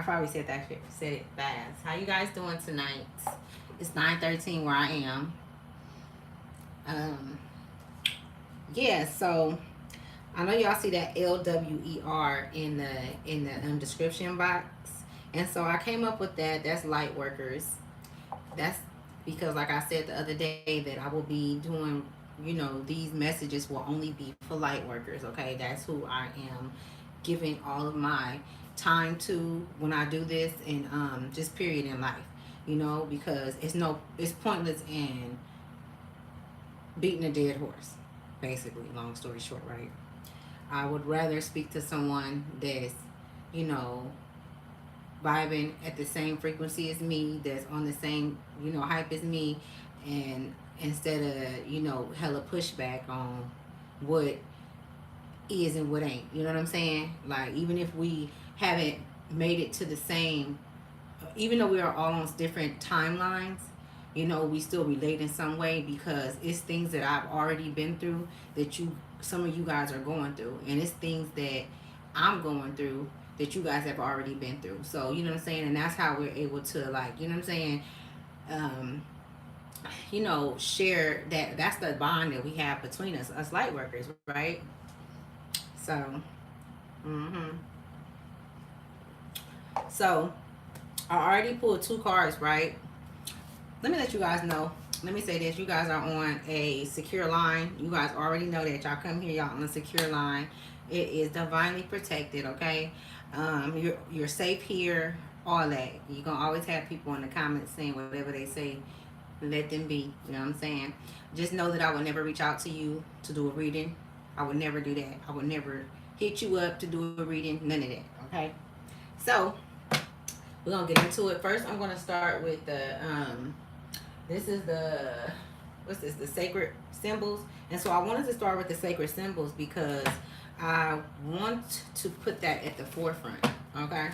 I probably said it fast. How you guys doing tonight? It's 9:13 where I am. Um, yeah. So I know y'all see that LWER in the description box, and so I came up with that. That's light workers. That's because, like I said the other day, that I will be doing. These messages will only be for light workers. Okay, that's who I am giving all of my time to when I do this, and just period in life. Because it's pointless in beating a dead horse. Basically, long story short, right? I would rather speak to someone that's, you know, vibing at the same frequency as me, that's on the same, hype as me, and instead of, hella pushback on what is and what ain't. You know what I'm saying? Like, even if we haven't made it to the same, even though we are all on different timelines, we still relate in some way because it's things that I've already been through that some of you guys are going through, and it's things that I'm going through that you guys have already been through. So, you know what I'm saying? And that's how we're able to, like, you know what I'm saying? Um, share that. That's the bond that we have between us light workers, right? So, mm-hmm. So, I already pulled two cards, right? Let me let you guys know. Let me say this. You guys are on a secure line. You guys already know that. Y'all come here, y'all on a secure line. It is divinely protected, okay? You're safe here, all that. You're going to always have people in the comments saying whatever they say. Let them be. You know what I'm saying? Just know that I would never reach out to you to do a reading. I would never do that. I would never hit you up to do a reading. None of that, okay? So, we're going to get into it. First, I'm going to start with this is what's this? The sacred symbols. And so I wanted to start with the sacred symbols because I want to put that at the forefront. Okay.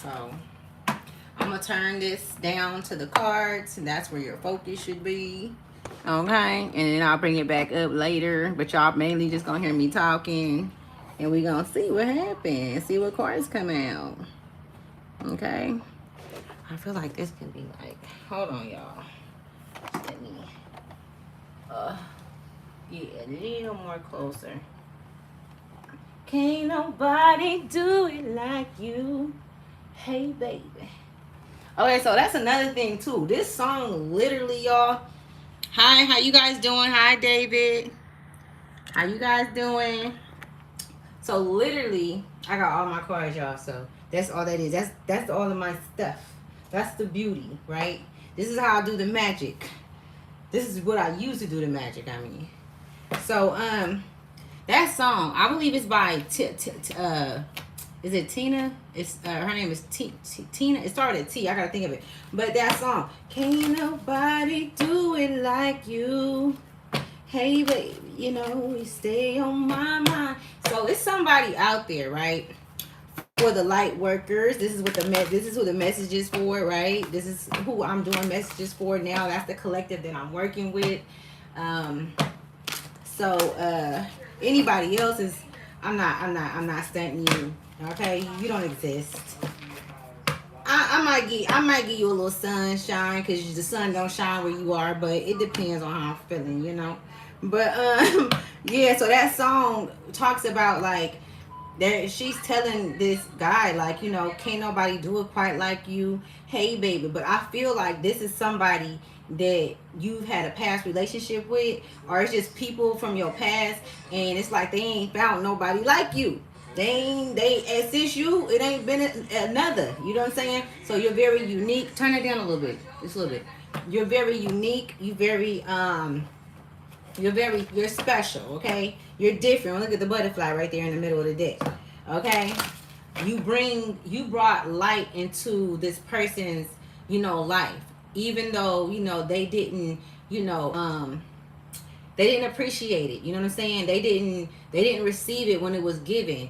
So I'm gonna turn this down to the cards, and that's where your focus should be. Okay. And then I'll bring it back up later. But y'all mainly just gonna hear me talking, and we gonna see what happens. See what cards come out. Okay. I feel like this can be like, hold on, y'all. Let me, yeah, a little more closer. Can't nobody do it like you. Hey, baby. Okay, so that's another thing, too. This song, literally, y'all. Hi, how you guys doing? Hi, David. How you guys doing? So, literally, I got all my cards, y'all. So, that's all that is. That's all of my stuff. That's the beauty, right? This is how I do the magic. This is what I use to do the magic, I mean. So, that song, I believe it's by, is it Tina? It's, her name is Tina. It started at T. I gotta think of it. But that song, can't nobody do it like you. Hey, baby, you stay on my mind. So, it's somebody out there, right? For the light workers, this is who the message is for, right? This is who I'm doing messages for now. That's the collective that I'm working with. So anybody else is, I'm not stunting you. Okay, you don't exist. I might give you a little sunshine because the sun don't shine where you are, but it depends on how I'm feeling. But yeah. So that song talks about like, she's telling this guy like, can't nobody do it quite like you. Hey, baby. But I feel like this is somebody that you've had a past relationship with, or it's just people from your past, and it's like they ain't found nobody like you. Since you, it ain't been another. You know what I'm saying? So you're very unique. Turn it down a little bit, just a little bit. You're very unique. You're special, okay? You're different. Look at the butterfly right there in the middle of the deck, okay? You brought light into this person's, life, even though, they didn't appreciate it. You know what I'm saying? They didn't receive it when it was given.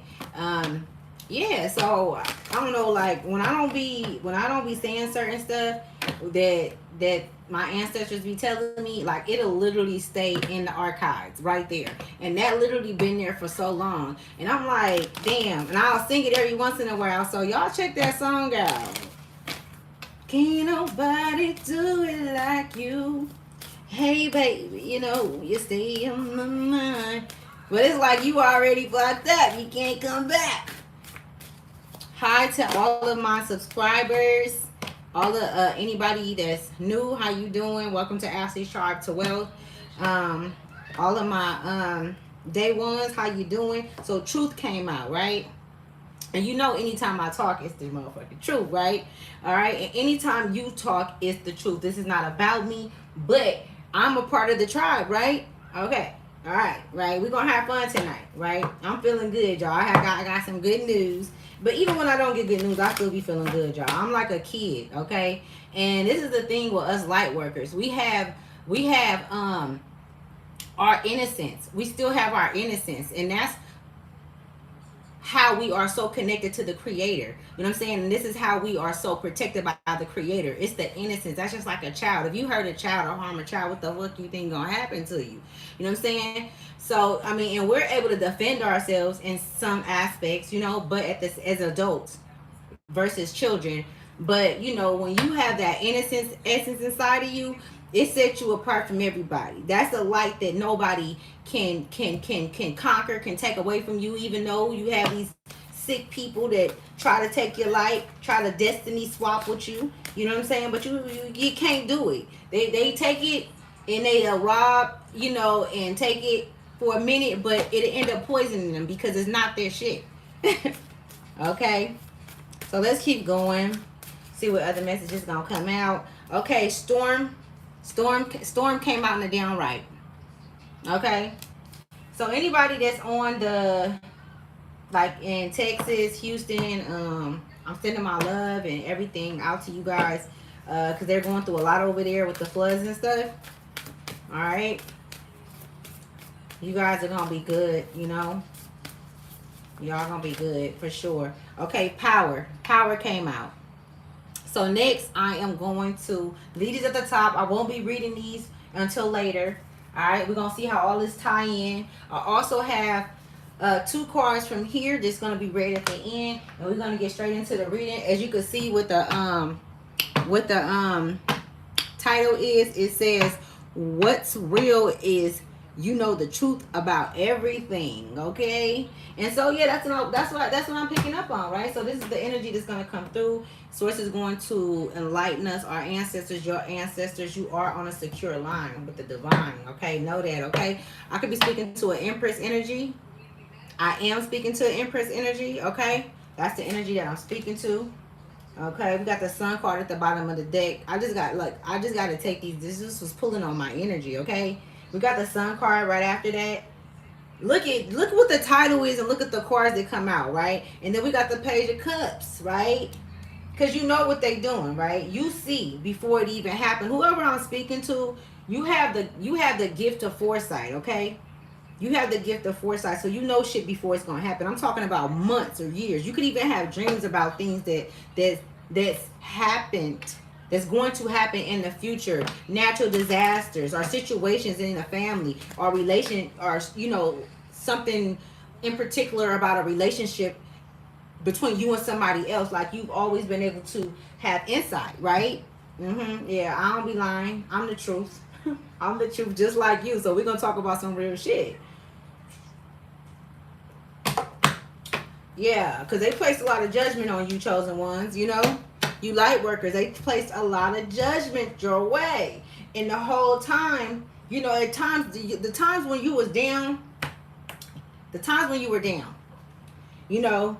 Yeah, so I don't know, like when I don't be saying certain stuff, that my ancestors be telling me, like it'll literally stay in the archives right there. And that literally been there for so long. And I'm like, damn. And I'll sing it every once in a while. So y'all check that song out. Can't nobody do it like you. Hey baby, you know, you stay on my mind. But it's like you already fucked up. You can't come back. Hi to all of my subscribers, all of anybody that's new. How you doing? Welcome to Ashley's Tribe to Wealth. All of my day ones, how you doing? So truth came out, right? And you know, anytime I talk, it's the motherfucking truth, right? All right. And anytime you talk, it's the truth. This is not about me, but I'm a part of the tribe, right? Okay. All right. Right. We're gonna have fun tonight, right? I'm feeling good, y'all. I got some good news. But even when I don't get good news, I still be feeling good, y'all. I'm like a kid, okay? And this is the thing with us light workers. We have our innocence. We still have our innocence, and that's how we are so connected to the creator. You know what I'm saying? And this is how we are so protected by the creator. It's the innocence. That's just like a child. If you hurt a child or harm a child, what the fuck you think gonna happen to you? You know what I'm saying? So I mean, and we're able to defend ourselves in some aspects, you know, but at this as adults versus children. But you know, when you have that innocence essence inside of you, it sets you apart from everybody. That's a light that nobody can conquer, can take away from you. Even though you have these sick people that try to take your light, try to destiny swap with you. You know what I'm saying? But you can't do it. They take it and they rob, you know, and take it for a minute, but it'll end up poisoning them because it's not their shit. Okay, so let's keep going. See what other messages gonna come out. Okay, Storm came out in the downright. Okay, so anybody that's on the, like in Texas, Houston, I'm sending my love and everything out to you guys, because they're going through a lot over there with the floods and stuff. All right, you guys are gonna be good, you know. Y'all gonna be good for sure. Okay, power came out. So next, I am going to leave these at the top. I won't be reading these until later. All right, we're gonna see how all this tie in. I also have two cards from here that's gonna be read at the end, and we're gonna get straight into the reading. As you can see, with the title is, it says, "What's real is you know the truth about everything." Okay, and so yeah, that's what I'm picking up on, right? So this is the energy that's gonna come through. Source is going to enlighten us, our ancestors, your ancestors. You are on a secure line with the divine. Okay, know that. Okay, I could be speaking to an Empress energy. I am speaking to an Empress energy. Okay, that's the energy that I'm speaking to. Okay, we got the Sun card at the bottom of the deck. I just got to take these. This was pulling on my energy. Okay, we got the Sun card right after that. Look what the title is, and look at the cards that come out, right? And then we got the Page of Cups, right? Because you know what they doing, right? You see before it even happened. Whoever I'm speaking to, you have the gift of foresight, okay? You have the gift of foresight, so you know shit before it's gonna happen. I'm talking about months or years. You could even have dreams about things that's happened, that's going to happen in the future. Natural disasters or situations in a family or relation, or you know, something in particular about a relationship between you and somebody else. Like you've always been able to have insight, right? Yeah, I don't be lying. I'm the truth. I'm the truth, just like you. So we're gonna talk about some real shit. Yeah, because they placed a lot of judgment on you, chosen ones. You know, you light workers, they placed a lot of judgment your way. And the whole time, you know, at times, the times when you was down, the times when you were down, you know,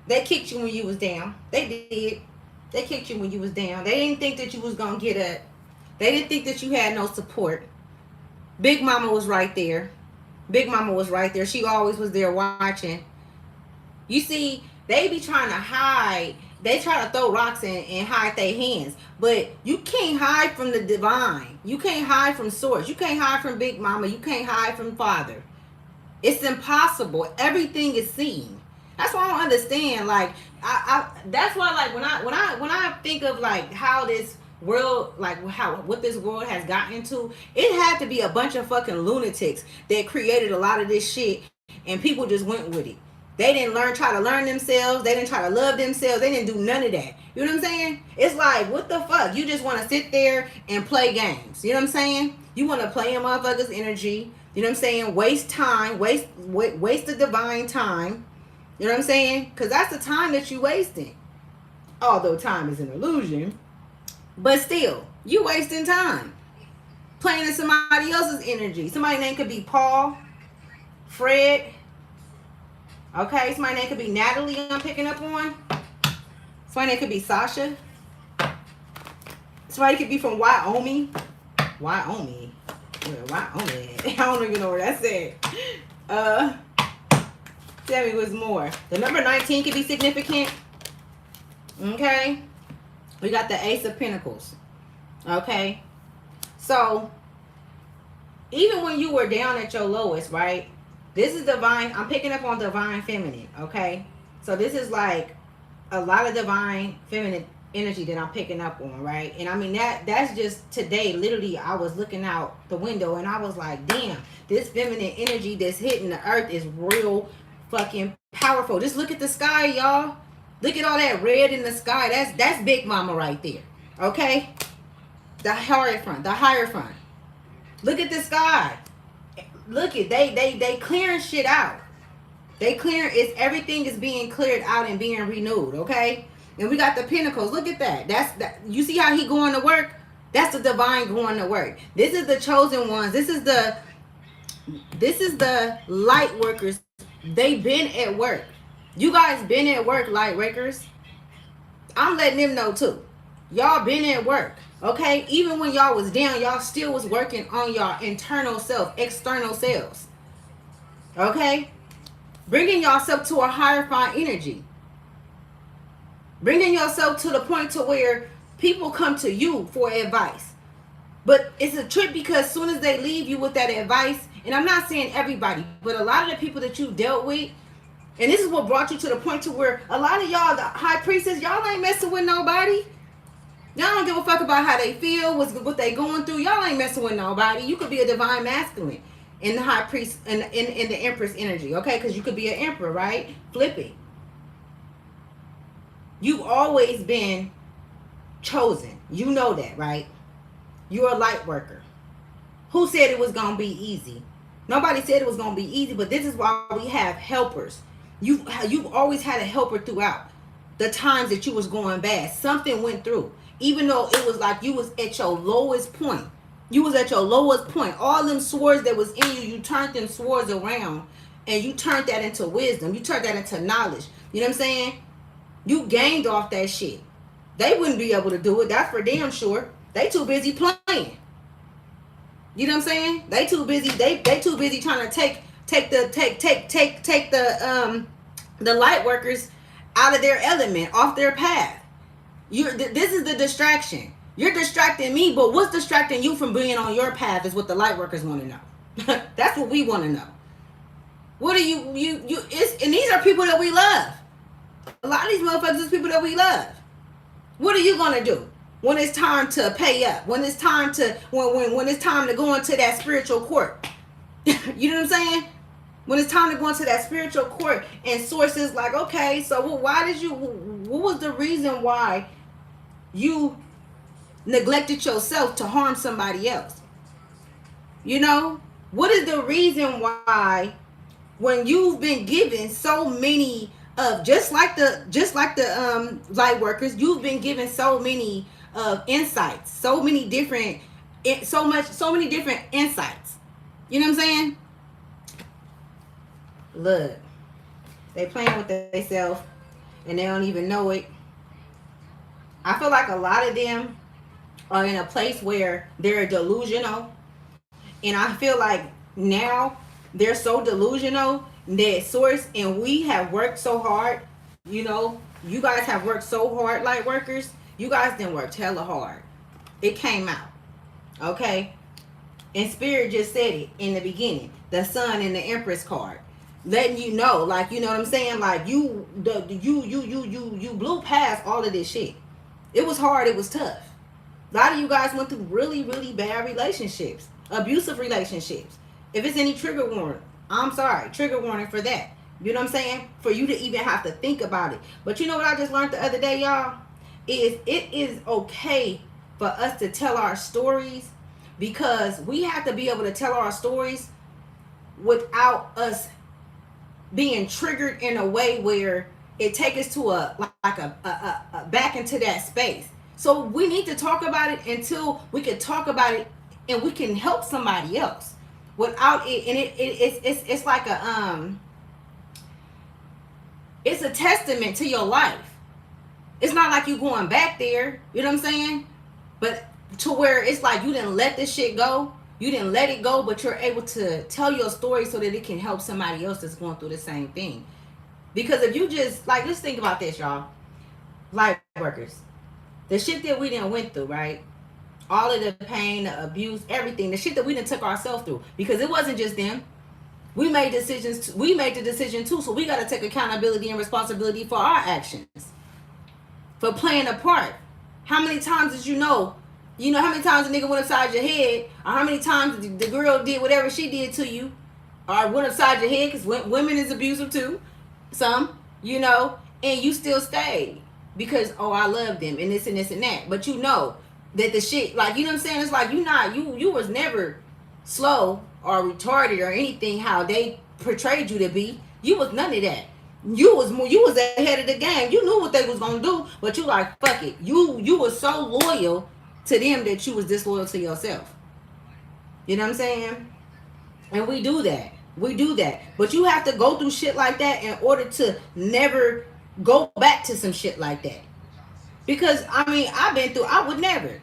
they kicked you when you was down. They did. They kicked you when you was down. They didn't think that you was going to get up. They didn't think that you had no support. Big Mama was right there. Big Mama was right there. She always was there watching. You see, they be trying to hide. They try to throw rocks and hide their hands. But you can't hide from the divine. You can't hide from source. You can't hide from Big Mama. You can't hide from Father. It's impossible. Everything is seen. That's why I don't understand. Like, I that's why, like, when I think of like how this world, like what this world has gotten to, it had to be a bunch of fucking lunatics that created a lot of this shit, and people just went with it. They didn't try to learn themselves. They didn't try to love themselves. They didn't do none of that. You know what I'm saying? It's like, what the fuck? You just want to sit there and play games. You know what I'm saying? You want to play in motherfuckers' energy. You know what I'm saying? Waste time. Waste the divine time. You know what I'm saying? Because that's the time that you wasting. Although time is an illusion. But still, you wasting time. Playing in somebody else's energy. Somebody's name could be Paul, Fred. Okay, somebody's name could be Natalie, I'm picking up on. Somebody's name could be Sasha. Somebody could be from Wyoming. Wyoming. Wyoming. I don't even know where that's at. Tell me what's more. The number 19 could be significant. Okay. We got the Ace of Pentacles. Okay. So, even when you were down at your lowest, right? This is divine. I'm picking up on divine feminine. Okay. So, this is like a lot of divine feminine energy that I'm picking up on, right? And I mean, that's just today. Literally, I was looking out the window and I was like, damn, this feminine energy that's hitting the earth is real fucking powerful. Just look at the sky, y'all. Look at all that red in the sky. That's Big Mama right there. Okay? The Hierophant. The Hierophant. Look at the sky. Look at they clearing shit out. They clearing everything is being cleared out and being renewed, okay? And we got the Pentacles. Look at that. You see how he going to work? That's the divine going to work. This is the chosen ones. This is the light workers. They've been at work. You guys been at work, light workers. I'm letting them know too. Y'all been at work, okay? Even when y'all was down, y'all still was working on your internal self, external selves, okay? Bringing yourself to a higher fine energy. Bringing yourself to the point to where people come to you for advice. But it's a trick because as soon as they leave you with that advice, and I'm not saying everybody, but a lot of the people that you dealt with, and this is what brought you to the point to where a lot of y'all, the high priestess, y'all ain't messing with nobody. Y'all don't give a fuck about how they feel, what they going through. Y'all ain't messing with nobody. You could be a divine masculine in the high priest, in the empress energy, okay? Because you could be an emperor, right? Flip it. You've always been chosen. You know that, right? You're a light worker. Who said it was going to be easy? Nobody said it was going to be easy, but this is why we have helpers. You've always had a helper throughout the times that you was going bad. Something went through. Even though it was like you was at your lowest point. You was at your lowest point. All them swords that was in you, you turned them swords around and you turned that into wisdom. You turned that into knowledge. You know what I'm saying? You gained off that shit. They wouldn't be able to do it. That's for damn sure. They too busy playing. You know what I'm saying? They too busy. They too busy trying to take the light workers out of their element, off their path. This is the distraction. You're distracting me, but what's distracting you from being on your path is what the light workers want to know. That's what we want to know. What are you and these are people that we love. A lot of these motherfuckers is people that we love. What are you gonna do when it's time to pay up? When it's time to when it's time to go into that spiritual court? You know what I'm saying? When it's time to go into that spiritual court and sources like, okay, so what was the reason why you neglected yourself to harm somebody else? You know, what is the reason why when you've been given so many of just like the light workers, you've been given so many insights, so many different insights. You know what I'm saying? Look, they playing with themselves and they don't even know it. I feel like a lot of them are in a place where they're delusional, and I feel like now they're so delusional that source, and we have worked so hard. You know, you guys have worked so hard, light workers. You guys done worked hella hard. It came out, okay? And Spirit just said it in the beginning. The Sun and the Empress card, letting you know, like, you know what I'm saying? Like you blew past all of this shit. It was hard. It was tough. A lot of you guys went through really, really bad relationships, abusive relationships. If it's any trigger warning, I'm sorry, trigger warning for that. You know what I'm saying? For you to even have to think about it. But you know what I just learned the other day, y'all? It is okay for us to tell our stories, because we have to be able to tell our stories without us being triggered in a way where it takes us to a back into that space. So we need to talk about it until we can talk about it and we can help somebody else without it. And it's like it's a testament to your life. It's not like you going back there, you know what I'm saying? But to where it's like you didn't let this shit go. You didn't let it go, but you're able to tell your story so that it can help somebody else that's going through the same thing. Because if you just, like, let's think about this, y'all. Light workers. The shit that we didn't went through, right? All of the pain, the abuse, everything. The shit that we didn't took ourselves through. Because it wasn't just them. We made decisions. We made the decision too. So we got to take accountability and responsibility for our actions. For playing a part. How many times did you know how many times a nigga went upside your head, or how many times the girl did whatever she did to you, or went upside your head, because women is abusive too, some, and you still stayed because, oh, I love them and this and this and that. But you know that the shit, like, you know what I'm saying? It's like you was never slow or retarded or anything how they portrayed you to be. You was none of that. You was ahead of the game. You knew what they was gonna do, but you like, fuck it. You was so loyal to them that you was disloyal to yourself. You know what I'm saying? And we do that. But you have to go through shit like that in order to never go back to some shit like that. Because I mean, I would never.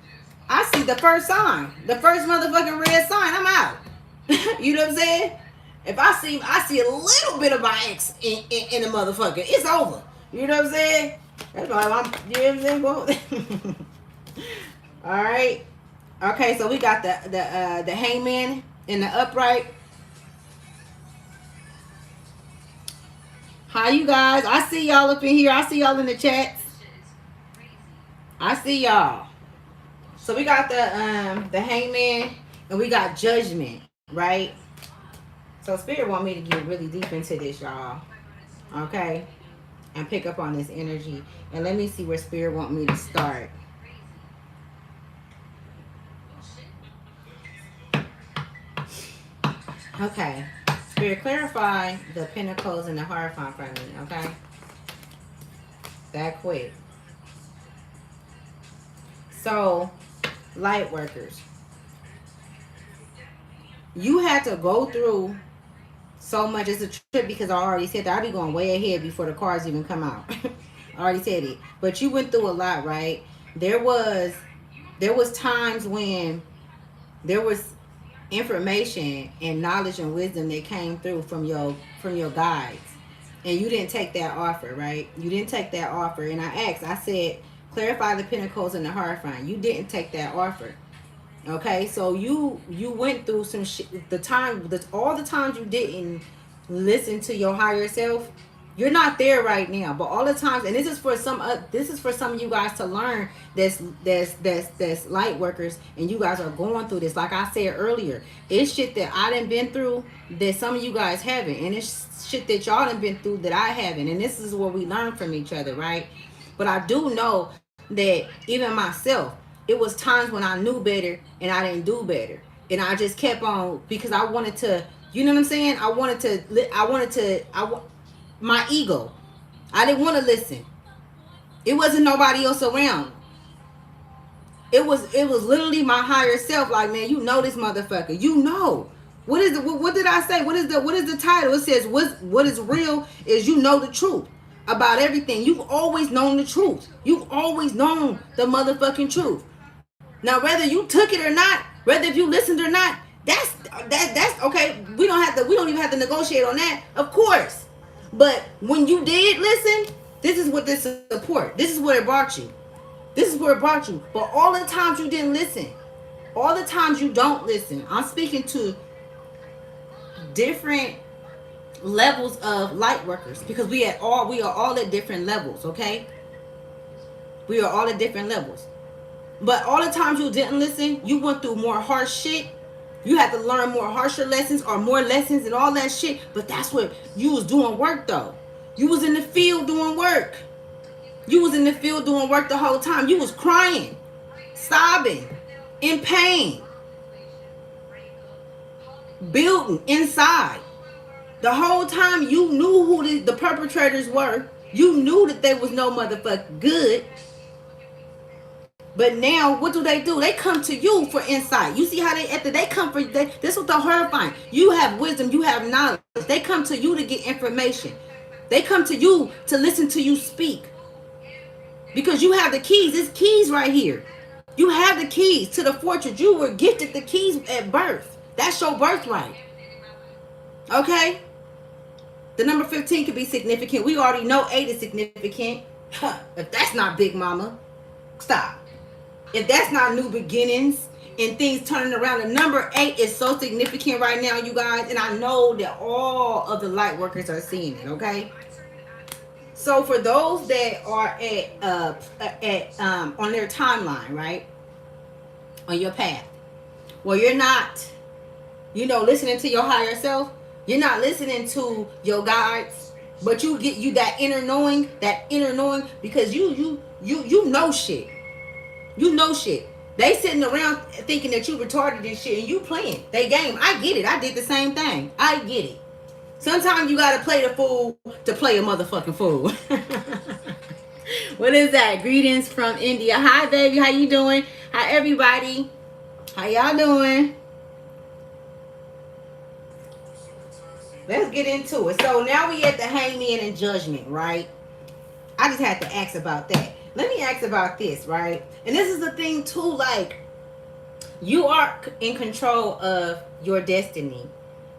I see the first sign, the first motherfucking red sign, I'm out. You know what I'm saying? If I see a little bit of my ex in the motherfucker, it's over. You know what I'm saying? That's why you know what I'm saying? All right. Okay, so we got the hangman in the upright. Hi, you guys. I see y'all up in here. I see y'all in the chats. I see y'all. So we got the hangman and we got judgment, right? So Spirit want me to get really deep into this, y'all. Okay? And pick up on this energy. And let me see where Spirit want me to start. Okay. Spirit, clarify the pentacles and the Hierophant for me, okay? That quick. So, light workers. You had to go through so much. It's a trip because I already said that. I'll be going way ahead before the cards even come out. I already said it. But you went through a lot, right? There was times when there was information and knowledge and wisdom that came through from your guides, and you didn't take that offer, right? You didn't take that offer. And I said, clarify the pentacles and the Hierophant. You didn't take that offer. Okay, so you went through some shit. All the times you didn't listen to your higher self, you're not there right now. But all the times, and this is for some of you guys to learn. That's light workers, and you guys are going through this. Like I said earlier, it's shit that I done been through that some of you guys haven't, and it's shit that y'all done been through that I haven't. And this is where we learn from each other, right? But I do know that even myself, it was times when I knew better and I didn't do better, and I just kept on because I wanted to. You know what I'm saying? My ego. I didn't want to listen. It wasn't nobody else around. It was literally my higher self. Like, man, you know this motherfucker. You know. What did I say? What is the title? It says what is real is you know the truth about everything. You've always known the truth. You've always known the motherfucking truth. Now, whether you took it or not, whether if you listened or not, that's okay. We don't even have to negotiate on that, of course. But when you did listen, this is what this support. This is what it brought you. This is where it brought you. But all the times you didn't listen, all the times you don't listen, I'm speaking to different levels of light workers, because we are all at different levels, okay? We are all at different levels. But all the times you didn't listen, you went through more harsh shit. You had to learn more harsher lessons or more lessons and all that shit. But that's what you was doing work though. You was in the field doing work. You was in the field doing work the whole time. You was crying, sobbing, in pain, building inside. The whole time you knew who the perpetrators were. You knew that they was no motherfucking good. But now, what do? They come to you for insight. You see how they come for this is what the horrifying. You have wisdom, you have knowledge. They come to you to get information. They come to you to listen to you speak. Because you have the keys. There's keys right here. You have the keys to the fortress. You were gifted the keys at birth. That's your birthright. Okay? The number 15 could be significant. We already know 8 is significant. If that's not Big Mama, stop. If that's not new beginnings and things turning around, the number 8 is so significant right now, you guys. And I know that all of the light workers are seeing it, okay? So for those that are on their timeline, right? On your path. Well, you're not, listening to your higher self. You're not listening to your guides, but you get that inner knowing, because you know shit. You know shit. They sitting around thinking that you retarded and shit, and you playing they game. I get it. I did the same thing. I get it. Sometimes you gotta play the fool to play a motherfucking fool. What is that? Greetings from India. Hi, baby. How you doing? Hi, everybody. How y'all doing? Let's get into it. So now we at the hangman and judgment, right? I just had to ask about that. Let me ask about this, right? And this is the thing too, like, you are in control of your destiny.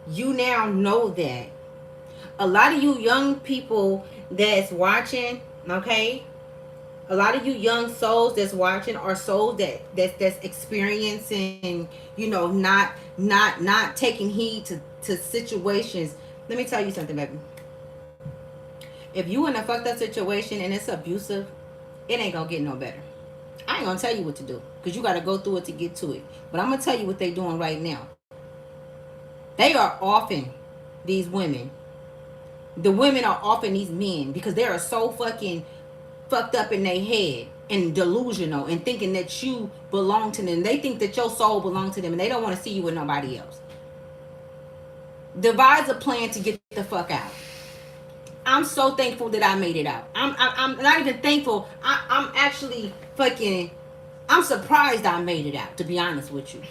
You now know that. A lot of you young people that's watching, okay? A lot of you young souls that's watching are souls that's experiencing, not taking heed to situations. Let me tell you something, baby. If you in a fucked up situation and it's abusive, it ain't gonna get no better. I ain't gonna tell you what to do, because you gotta go through it to get to it. But I'm gonna tell you what they doing right now. They are offing these women. The women are offing these men because they are so fucking fucked up in their head and delusional and thinking that you belong to them. They think that your soul belongs to them and they don't want to see you with nobody else. Devise a plan to get the fuck out. I'm so thankful that I made it out. I'm not even thankful. I'm actually fucking, I'm surprised I made it out, to be honest with you.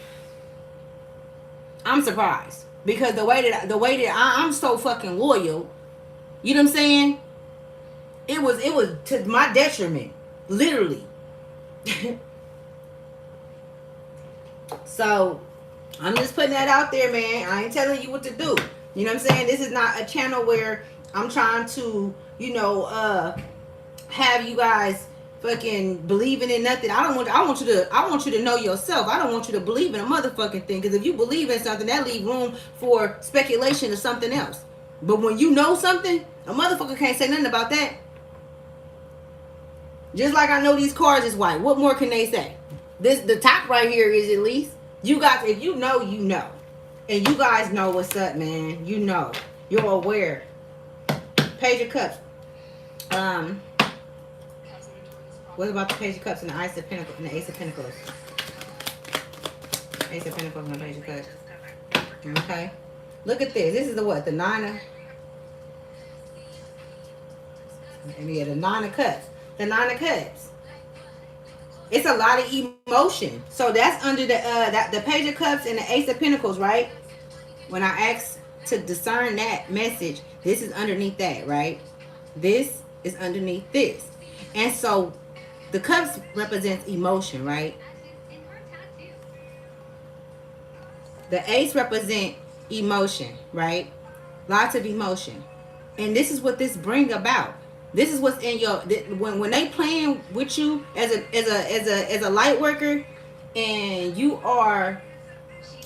I'm surprised. Because the way that I'm so fucking loyal, you know what I'm saying? It was to my detriment, literally. So I'm just putting that out there, man. I ain't telling you what to do. You know what I'm saying? This is not a channel where I'm trying to, have you guys fucking believing in nothing. I want you to know yourself. I don't want you to believe in a motherfucking thing, because if you believe in something, that leaves room for speculation or something else. But when you know something, a motherfucker can't say nothing about that. Just like I know these cars is white. What more can they say? The top right here is at least. You guys, if you know, you know. And you guys know what's up, man. You know. You're aware. Page of Cups. What about the Page of Cups and the Ace of Pentacles and the Ace of Pentacles? Ace of Pentacles and the Page of Cups. Okay. Look at this. This is the what? The Nine of... Yeah, the Nine of Cups. The Nine of Cups. It's a lot of emotion. So that's under the Page of Cups and the Ace of Pentacles, right? When I asked to discern that message, this is underneath that, right? This is underneath this. And so the cups represents emotion, right? The ace represent emotion, right? Lots of emotion. And this is what this bring about. This is what's in your, when they playing with you as a light worker, and you're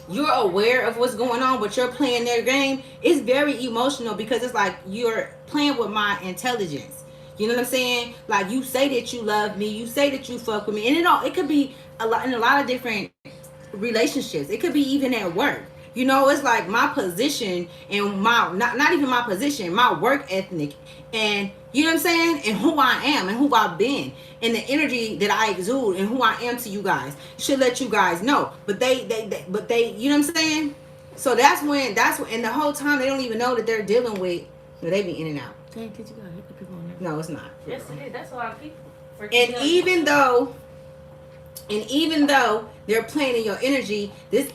aware of what's going on, but you're playing their game. It's very emotional, because it's like you're playing with my intelligence. You know what I'm saying? Like, you say that you love me, you say that you fuck with me, and it could be a lot in a lot of different relationships. It could be even at work. You know, it's like my position and my not even my position, my work ethic, and you know what I'm saying, and who I am and who I've been, and the energy that I exude and who I am to you guys should let you guys know. But they you know what I'm saying. So that's when, and the whole time they don't even know that they're dealing with. Well, they be in and out. Dang, you gotta hit the people on there. No, it's not. Yes, it is. That's a lot of people. And even though they're playing in your energy, this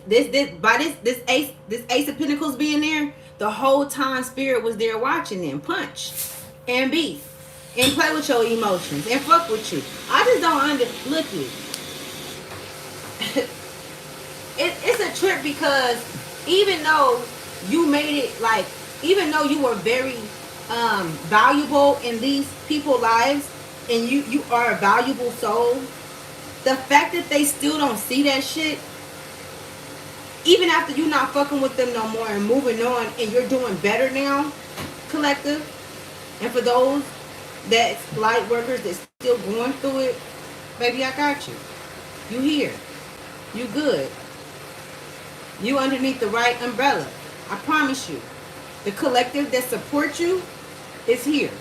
ace of pentacles being there, the whole time spirit was there watching them punch and beat and play with your emotions and fuck with you. I just don't look it. It's a trip because even though you made it, like, even though you were very valuable in these people's lives, and you are a valuable soul, the fact that they still don't see that shit, even after you not fucking with them no more and moving on, and you're doing better now, collective, and for those that's light workers that's still going through it, baby, I got you. You here. You good. You underneath the right umbrella. I promise you. The collective that supports you is here.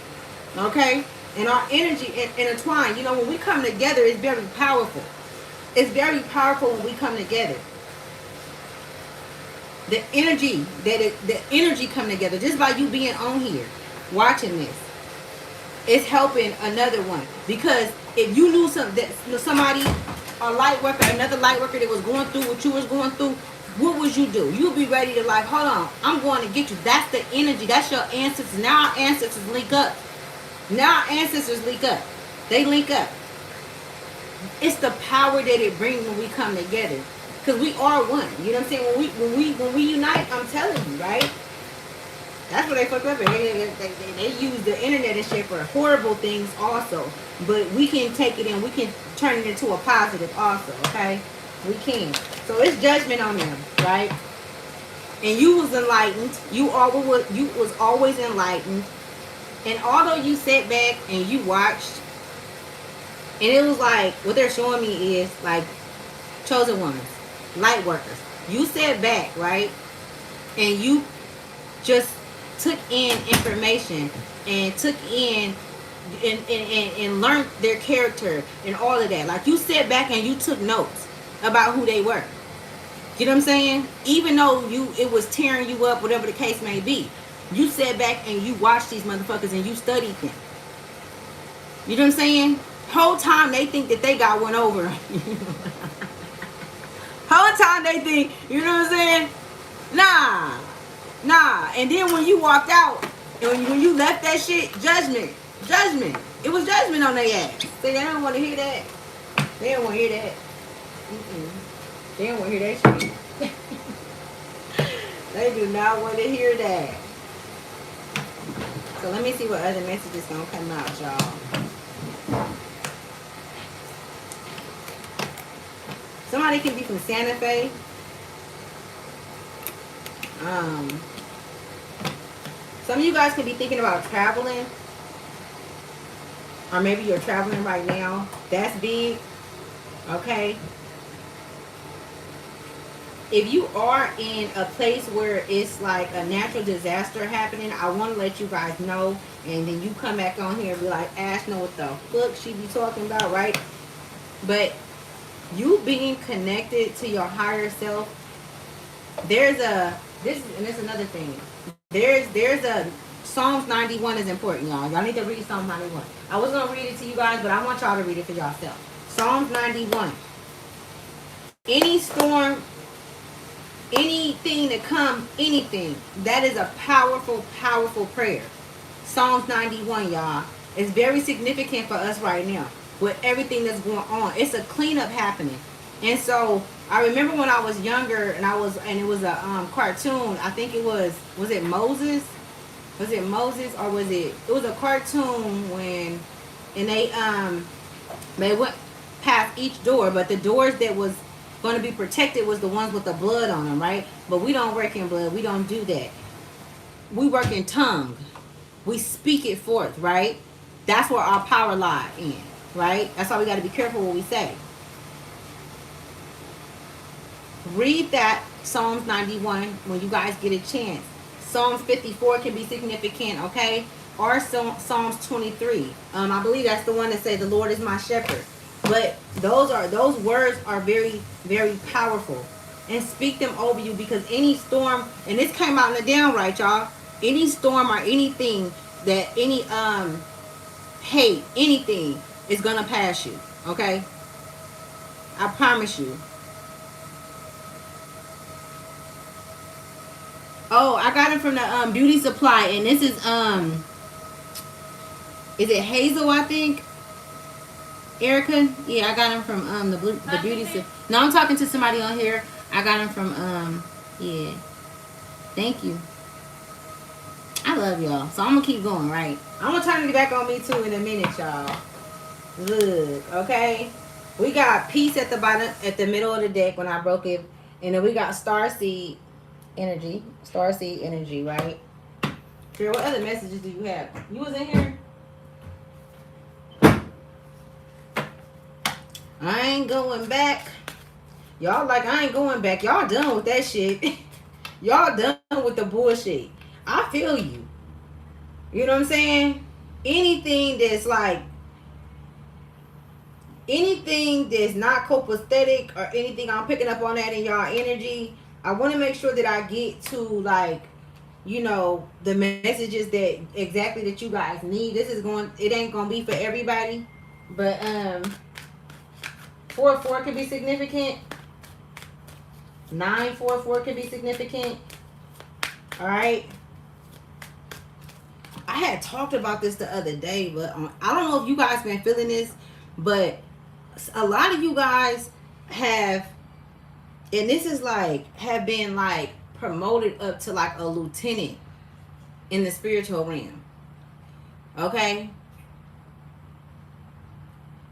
Okay? And our energy intertwined. You know, when we come together, it's very powerful. It's very powerful when we come together. The energy come together just by you being on here, watching this. It's helping another one. Because if you knew somebody, a light worker, another light worker that was going through what you was going through, what would you do? You'd be ready to, like, hold on, I'm going to get you. That's the energy. That's your ancestors. Now our ancestors link up. They link up. It's the power that it brings when we come together. Because we are one. You know what I'm saying? When we unite, I'm telling you, right? That's what they fuck up. They use the internet and shit for horrible things also. But we can take it and we can turn it into a positive also, okay? We can. So it's judgment on them, right? And you was enlightened. You was always enlightened. And although you sat back and you watched, and it was like, what they're showing me is like chosen ones, light workers. You sat back, right? And you just took in information and took in and learned their character and all of that. Like, you sat back and you took notes about who they were. You know what I'm saying? Even though it was tearing you up, whatever the case may be. You sat back and you watched these motherfuckers and you studied them. You know what I'm saying? Whole time they think that they got one over. Whole time they think, you know what I'm saying? Nah. And then when you walked out, and when you left that shit, judgment. It was judgment on their ass. See, they don't want to hear that. They don't want to hear that. They don't want to hear that shit. They do not want to hear that. So let me see what other messages gonna come out, y'all. Somebody can be from Santa Fe. Some of you guys could be thinking about traveling. Or maybe you're traveling right now. That's big. Okay. If you are in a place where it's like a natural disaster happening, I want to let you guys know. And then you come back on here and be like, Ash, know what the fuck she be talking about, right? But you being connected to your higher self, there's another thing. There's a Psalms 91 is important, y'all. Y'all need to read Psalms 91. I was going to read it to you guys, but I want y'all to read it for yourself. Psalms 91. Any storm, anything that comes, anything, that is a powerful, powerful prayer. Psalms 91, y'all. It's very significant for us right now with everything that's going on. It's a cleanup happening. And so I remember when I was younger and it was a cartoon. I think it was it Moses? Was it Moses or was it was a cartoon when, and they went past each door, but the doors that was going to be protected was the ones with the blood on them, right? But we don't work in blood. We don't do that. We work in tongue. We speak it forth, right? That's where our power lies in, right? That's why we got to be careful what we say. Read that Psalms 91 when you guys get a chance. Psalms 54 can be significant, okay? Or Psalms 23. I believe that's the one that says the Lord is my shepherd. But those words are very, very powerful. And speak them over you, because any storm, and this came out in the downright, y'all. Any storm or anything that any hate, anything is gonna pass you. Okay? I promise you. Oh, I got it from the beauty supply, and this is it Hazel? I think. Erica. Yeah, I got them from the beauty supply. No, I'm talking to somebody on here. I got them from yeah. Thank you. I love y'all. So I'm gonna keep going, right? I'm gonna turn it back on me too in a minute, y'all. Look, okay. We got peace at the bottom, at the middle of the deck when I broke it, and then we got starseed energy, right? Girl, what other messages do you have? You was in here? I ain't going back. Y'all like, I ain't going back. Y'all done with that shit. Y'all done with the bullshit. I feel you. You know what I'm saying? Anything that's like, anything that's not copacetic or anything, I'm picking up on that in y'all energy. I want to make sure that I get to, like, you know, the messages that exactly that you guys need. This is going, it ain't gonna be for everybody, but 4-4 can be significant. 9-4-4 can be significant. All right. I had talked about this the other day, but I don't know if you guys been feeling this, but a lot of you guys have, and this is like, have been like promoted up to like a lieutenant in the spiritual realm. Okay.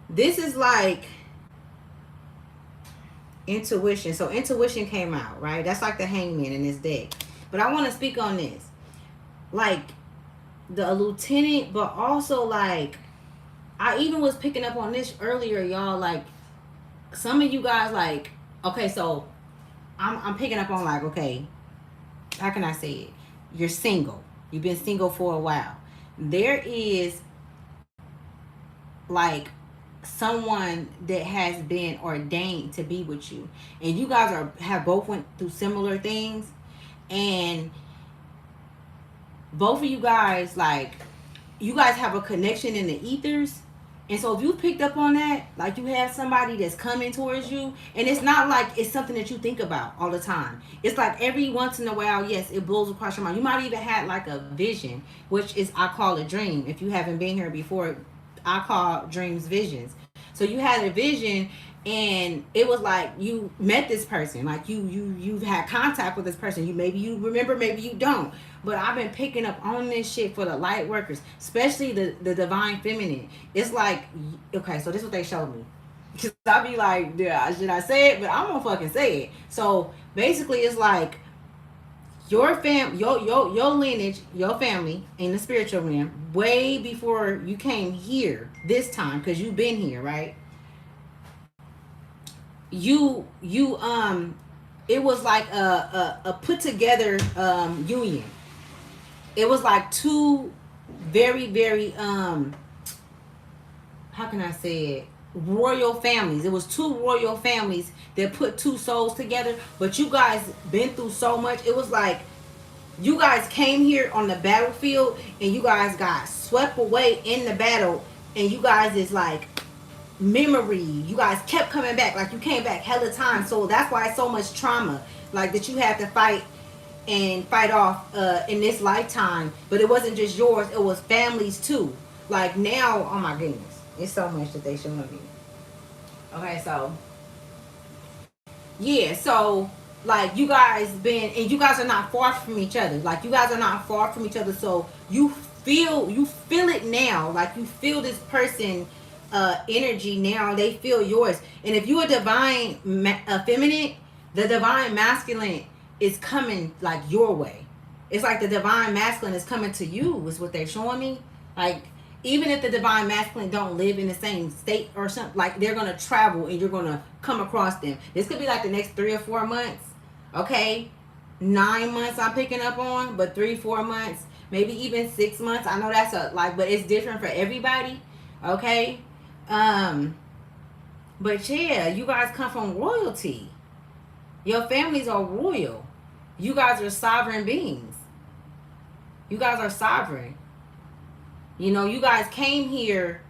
This is like intuition. So intuition came out, right? That's like the hangman in this deck. But I want to speak on this. Like the lieutenant, but also like, I even was picking up on this earlier, y'all. Like some of you guys, like, okay, so I'm picking up on like, okay, how can I say it? You're single. You've been single for a while. There is like someone that has been ordained to be with you, and you guys have both went through similar things, and both of you guys, like, you guys have a connection in the ethers. And so if you picked up on that, like you have somebody that's coming towards you, and it's not like it's something that you think about all the time. It's like every once in a while, yes, it blows across your mind. You might even had like a vision, which is, I call a dream. If you haven't been here before, I call dreams visions. So you had a vision, and it was like you met this person, like you've had contact with this person. Maybe you remember, maybe you don't. But I've been picking up on this shit for the light workers, especially the divine feminine. It's like, okay, so this is what they showed me. Because I'll be like, yeah, should I say it? But I'm gonna fucking say it. So basically, it's like your lineage, your family in the spiritual realm, way before you came here this time, because you've been here, right? You it was like a put together union. It was like two very, very how can I say it, royal families. It was two royal families that put two souls together. But you guys been through so much. It was like you guys came here on the battlefield, and you guys got swept away in the battle, and you guys is like memory. You guys kept coming back, like you came back hella times. So that's why it's so much trauma, like that you have to fight off in this lifetime. But it wasn't just yours, it was families too. Like now, oh my goodness, it's so much that they showing me. Okay, so yeah, so like you guys been, and you guys are not far from each other. Like you guys are not far from each other. So you feel it now. Like you feel this person energy now. They feel yours. And if you're a divine feminine, the divine masculine is coming like your way. It's like the divine masculine is coming to you, is what they're showing me. Like even if the divine masculine don't live in the same state or something, like they're gonna travel and you're gonna come across them. This could be like the next 3 or 4 months. Okay, 9 months I'm picking up on, but 3, 4 months, maybe even 6 months. I know that's a like, but it's different for everybody. Okay, but yeah, you guys come from royalty. Your families are royal. You guys are sovereign beings. You guys are sovereign. You know, you guys came here,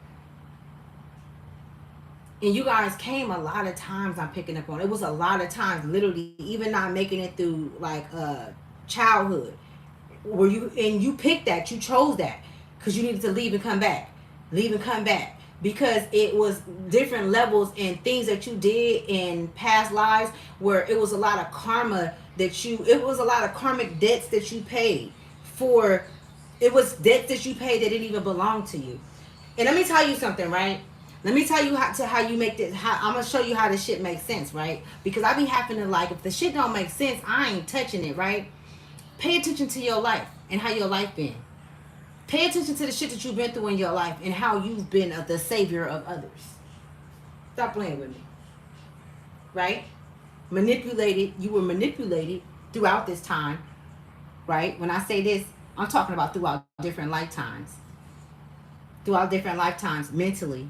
and you guys came a lot of times. I'm picking up on it. Was a lot of times, literally, even not making it through like childhood, where you picked that, you chose that, because you needed to leave and come back, because it was different levels and things that you did in past lives, where it was a lot of karma it was a lot of karmic debts that you paid for. It was debts that you paid that didn't even belong to you. And let me tell you something, right? Let me tell you how you make this. I'm gonna show you how this shit makes sense, right? Because I be having to, like, if the shit don't make sense, I ain't touching it, right? Pay attention to your life and how your life been. Pay attention to the shit that you've been through in your life and how you've been the savior of others. Stop playing with me, right? You were manipulated throughout this time, right? When I say this, I'm talking about throughout different lifetimes. Throughout different lifetimes, mentally.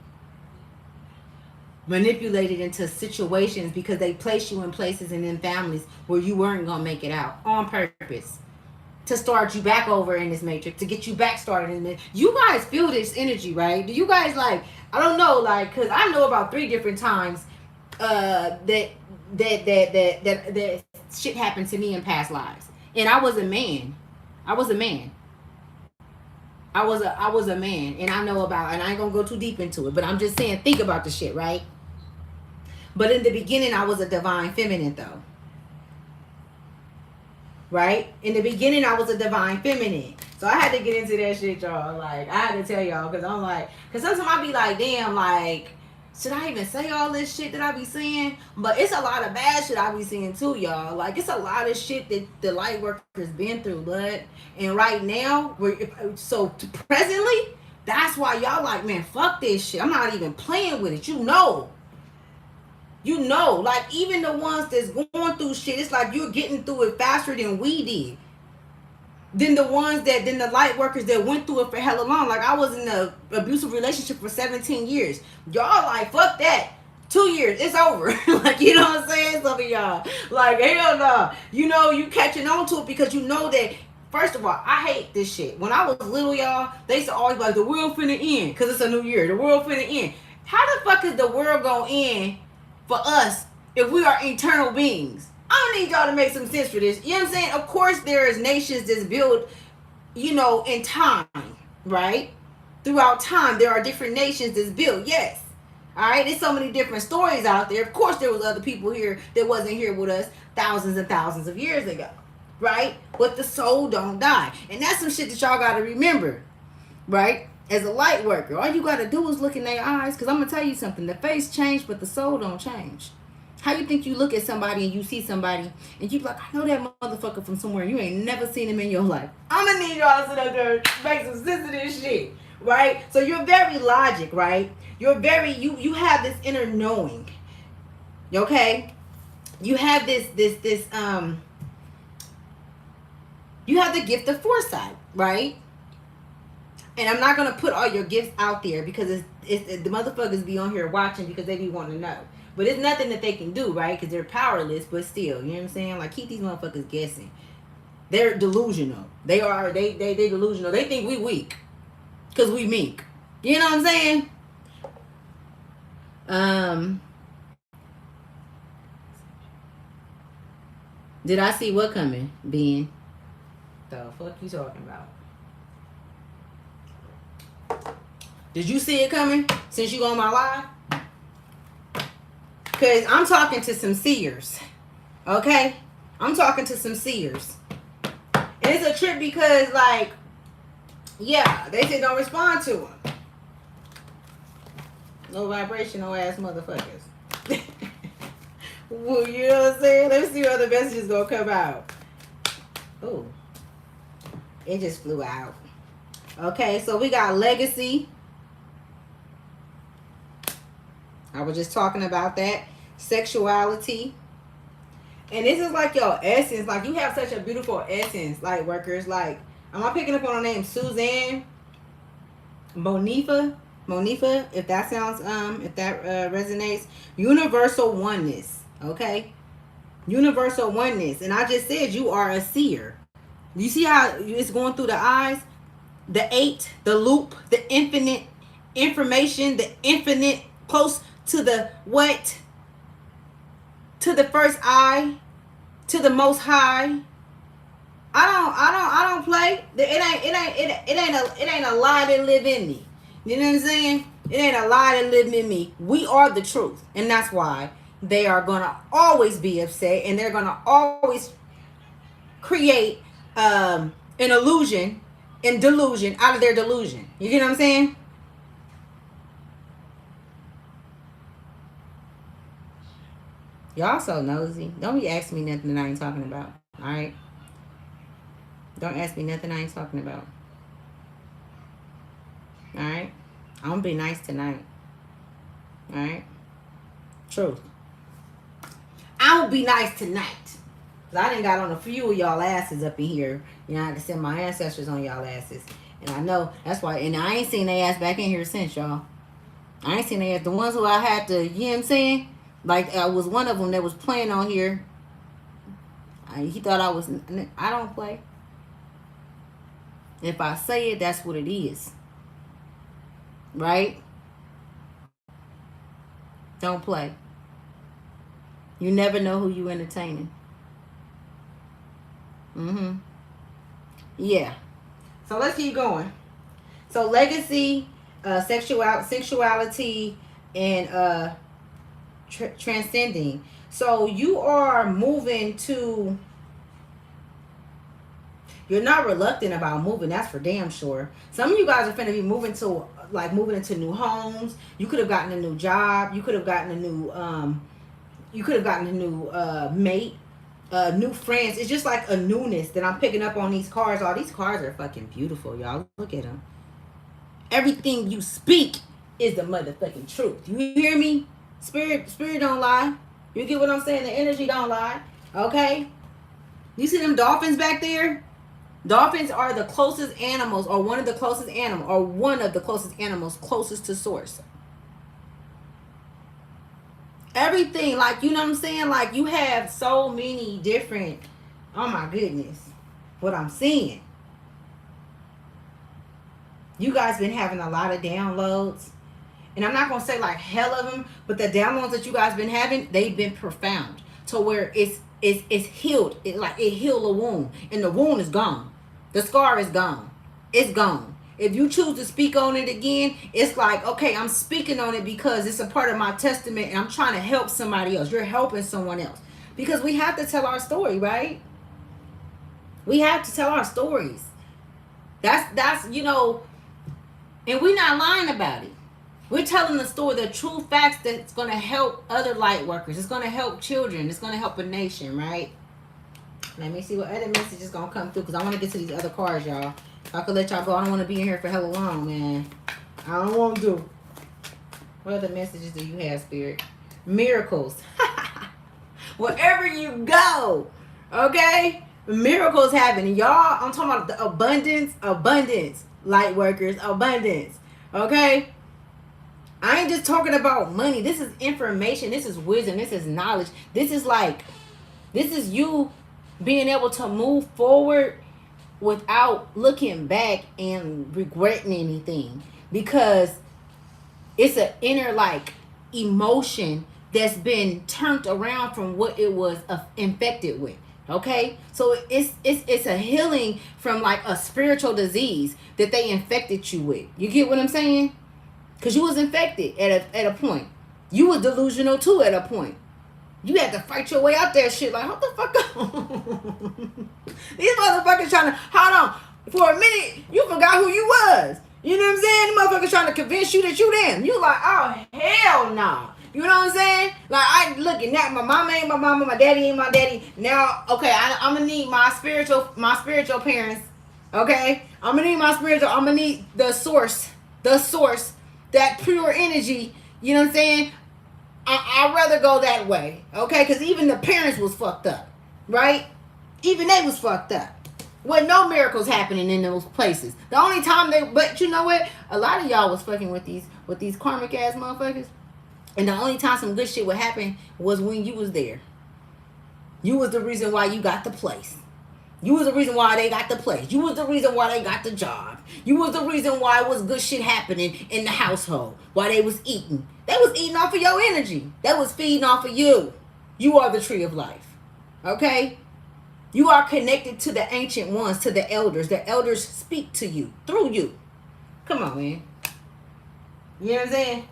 Manipulated into situations because they placed you in places and in families where you weren't going to make it out on purpose. To start you back over in this matrix, to get you back started in this. You guys feel this energy, right? Do you guys, like, I don't know, like, because I know about 3 different times that shit happened to me in past lives. And I was a man. I was a man, and I know about, and I ain't gonna go too deep into it, but I'm just saying, think about the shit, right? But in the beginning, I was a divine feminine, though. Right? In the beginning, I was a divine feminine. So I had to get into that shit, y'all. Like, I had to tell y'all, because I'm like, because sometimes I be like, damn, like, should I even say all this shit that I be seeing? But it's a lot of bad shit I be seeing too, y'all. Like, it's a lot of shit that the light workers been through, bud. And right now, so presently, that's why y'all like, man, fuck this shit. I'm not even playing with it. You know, like, even the ones that's going through shit, it's like you're getting through it faster than we did. Than the light workers that went through it for hella long. Like, I was in an abusive relationship for 17 years. Y'all like, fuck that. 2 years, it's over. Like, you know what I'm saying? Some of y'all, like, hell no. You know, you catching on to it because you know that, first of all, I hate this shit. When I was little, y'all, they used to always be like, the world finna end, because it's a new year. The world finna end. How the fuck is the world gonna end for us if we are eternal beings? I don't need y'all to make some sense for this. You know what I'm saying? Of course, there is nations that's built, you know, in time, right? Throughout time, there are different nations that's built. Yes. All right? There's so many different stories out there. Of course, there was other people here that wasn't here with us thousands and thousands of years ago, right? But the soul don't die. And that's some shit that y'all got to remember, right? As a light worker, all you got to do is look in their eyes, because I'm going to tell you something. The face changed, but the soul don't change. How you think you look at somebody and you see somebody and you be like, I know that motherfucker from somewhere. You ain't never seen him in your life. I'm going to need y'all to sit up there and make some sense of this shit, right? So you're very logic, right? You're very, you have this inner knowing, okay? You have this, you have the gift of foresight, right? And I'm not going to put all your gifts out there because it's the motherfuckers be on here watching because they be wanting to know. But it's nothing that they can do, right? Because they're powerless, but still, you know what I'm saying? Like, keep these motherfuckers guessing. They're delusional. They delusional. They think we weak because we meek. You know what I'm saying? Did I see what coming, Ben? The fuck you talking about? Did you see it coming since you on my live? Because I'm talking to some seers. Okay? I'm talking to some seers. And it's a trip because, like, yeah, they said don't respond to them. No vibrational ass motherfuckers. Well, you know what I'm saying? Let's see what other messages gonna come out. Oh, it just flew out. Okay, so we got legacy. I was just talking about that. Sexuality. And this is like your essence. Like, you have such a beautiful essence, light workers. Like, am I picking up on her name? Suzanne Monifa, if that sounds, if that resonates. Universal oneness. Okay? Universal oneness. And I just said you are a seer. You see how it's going through the eyes? The eight, the loop, the infinite information, the infinite close to the what? To the first eye, to the most high. I don't play. It ain't a lie that live in me. You know what I'm saying? It ain't a lie that live in me. We are the truth. And that's why they are gonna always be upset, and they're gonna always create an illusion and delusion out of their delusion. You get what I'm saying? Y'all so nosy. Don't be asking me nothing that I ain't talking about. Alright? Don't ask me nothing I ain't talking about. Alright? I'm gonna be nice tonight. Alright? Truth. I will be nice tonight. Cause I done got on a few of y'all asses up in here. You know, I can send my ancestors on y'all asses. And I know that's why. And I ain't seen they ass back in here since, y'all. I ain't seen they ass. The ones who I had to, you know what I'm saying? Like, I was one of them that was playing on here. He thought I was. I don't play. If I say it, that's what it is. Right? Don't play. You never know who you entertaining. Mm-hmm. Yeah. So let's keep going. So legacy, sexuality, and transcending. So you are moving to. You're not reluctant about moving. That's for damn sure. Some of you guys are finna be moving to, like, moving into new homes. You could have gotten a new job. You could have gotten a new mate. New friends. It's just like a newness that I'm picking up on these cards. All these cards are fucking beautiful, y'all. Look at them. Everything you speak is the motherfucking truth. You hear me? Spirit don't lie. You get what I'm saying? The energy don't lie. Okay? You see them dolphins back there? Dolphins are the closest animals, or one of the closest animals closest to source. Everything, like, you know what I'm saying? Like, you have so many different, oh my goodness, what I'm seeing. You guys been having a lot of downloads. And I'm not going to say like hell of them, but the downloads that you guys been having, they've been profound. To where it's healed. It healed a wound. And the wound is gone. The scar is gone. It's gone. If you choose to speak on it again, it's like, okay, I'm speaking on it because it's a part of my testament and I'm trying to help somebody else. You're helping someone else. Because we have to tell our story, right? We have to tell our stories. That's you know, and we're not lying about it. We're telling the story, the true facts that's going to help other light workers. It's going to help children. It's going to help a nation, right? Let me see what other message is going to come through, because I want to get to these other cards, y'all. If I could let y'all go, I don't want to be in here for hella long, man. I don't want to. What other messages do you have, Spirit? Miracles. Wherever you go, okay? Miracles happen. And y'all, I'm talking about the abundance. Light workers, abundance. Okay? I ain't just talking about money. This is information. This is wisdom. This is knowledge. This is you being able to move forward without looking back and regretting anything. Because it's an inner, like, emotion that's been turned around from what it was infected with. Okay? So it's a healing from, like, a spiritual disease that they infected you with. You get what I'm saying? Because you was infected at a point. You was delusional too at a point. You had to fight your way out there shit. Like, hold the fuck on. These motherfuckers trying to, hold on. For a minute, you forgot who you was. You know what I'm saying? These motherfuckers trying to convince you that you them. You like, oh, hell no. Nah. You know what I'm saying? Like, I look at that. My mama ain't my mama. My daddy ain't my daddy. Now, okay, I'm going to need my spiritual parents. Okay? I'm going to need the source. That pure energy, you know what I'm saying? I'd rather go that way, okay? Because even the parents was fucked up, right? Even they was fucked up. With no miracles happening in those places. The only time but you know what? A lot of y'all was fucking with these karmic ass motherfuckers. And the only time some good shit would happen was when you was there. You was the reason why you got the place. You was the reason why they got the place. You was the reason why they got the job. You was the reason why it was good shit happening in the household. Why they was eating. They was eating off of your energy. They was feeding off of you. You are the tree of life. Okay? You are connected to the ancient ones, to the elders. The elders speak to you, through you. Come on, man. You know what I'm saying?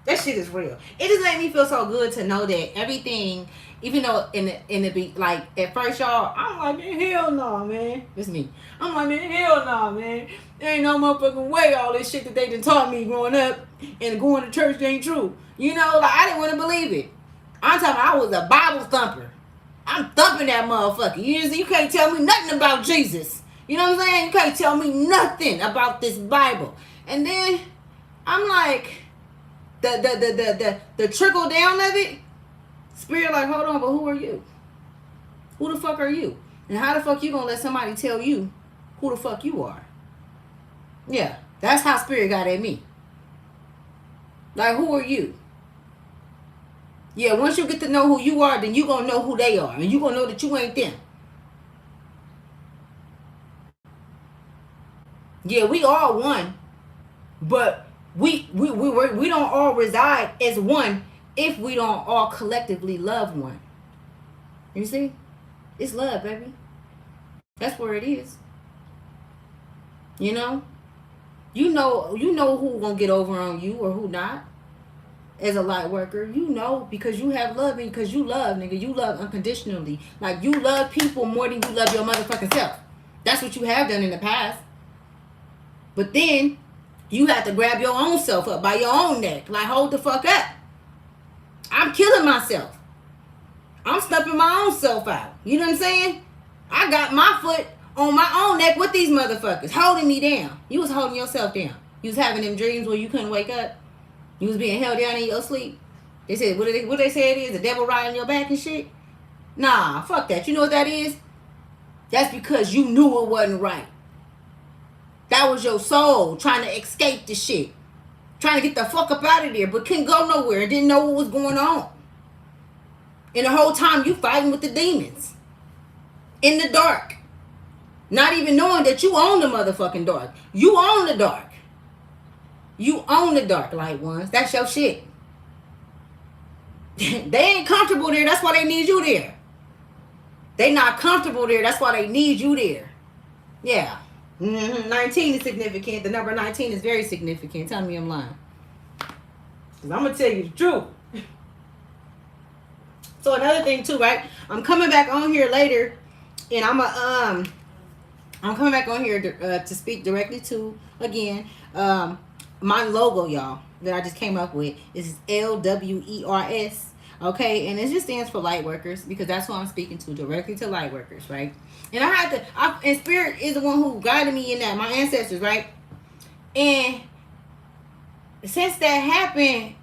That shit is real. It just made me feel so good to know that everything, even though in the like at first y'all, I'm like, man, hell no, man. It's me. I'm like, man, hell no, man. There ain't no motherfucking way all this shit that they done taught me growing up and going to church ain't true. You know, like I didn't want to believe it. I'm talking I was a Bible thumper. I'm thumping that motherfucker. You can't tell me nothing about Jesus. You know what I'm saying? You can't tell me nothing about this Bible. And then I'm like, the trickle down of it, spirit like, hold on, but who are you? Who the fuck are you? And how the fuck you gonna let somebody tell you who the fuck you are? Yeah, that's how spirit got at me. Like, who are you? Yeah, once you get to know who you are, then you gonna know who they are. And you gonna know that you ain't them. Yeah, we all one. But we don't all reside as one if we don't all collectively love one. You see? It's love, baby. That's where it is. You know? You know who gonna get over on you or who not. As a light worker, you know, because you have love and because you love, nigga. You love unconditionally. Like, you love people more than you love your motherfucking self. That's what you have done in the past. But then, you have to grab your own self up by your own neck. Like, hold the fuck up. I'm killing myself. I'm stumping my own self out. You know what I'm saying? I got my foot on my own neck with these motherfuckers, holding me down. You was holding yourself down. You was having them dreams where you couldn't wake up. You was being held down in your sleep. They said, what they say it is? The devil riding your back and shit? Nah, fuck that. You know what that is? That's because you knew it wasn't right. That was your soul trying to escape the shit. Trying to get the fuck up out of there, but couldn't go nowhere and didn't know what was going on. And the whole time you fighting with the demons. In the dark. Not even knowing that you own the motherfucking dark. You own the dark. You own the dark, light ones. That's your shit. They ain't comfortable there. That's why they need you there. They not comfortable there. That's why they need you there. Yeah. 19 is significant. The number 19 is very significant. Tell me I'm lying. Because I'm going to tell you the truth. So another thing too, right? I'm coming back on here later. And I'm coming back on here to speak directly to, again, my logo, y'all, that I just came up with is LWERS, okay? And it just stands for light workers because that's who I'm speaking to, directly to light workers, right? And and spirit is the one who guided me in that, my ancestors, right? And since that happened,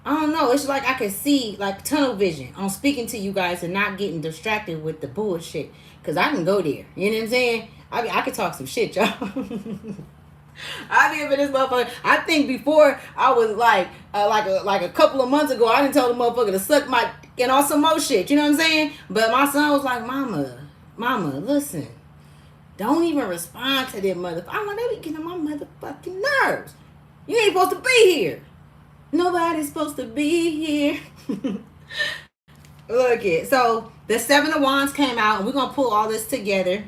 I don't know, it's like I could see like tunnel vision on speaking to you guys and not getting distracted with the bullshit because I can go there, you know what I'm saying? I could talk some shit, y'all. I be up in this motherfucker. I think before I was like a couple of months ago, I didn't tell the motherfucker to suck my and on some more shit. You know what I'm saying? But my son was like, Mama, listen, don't even respond to that motherfucker. I'm like, they be getting on my motherfucking nerves. You ain't supposed to be here. Nobody's supposed to be here. Look it. So the 7 of Wands came out, and we're gonna pull all this together.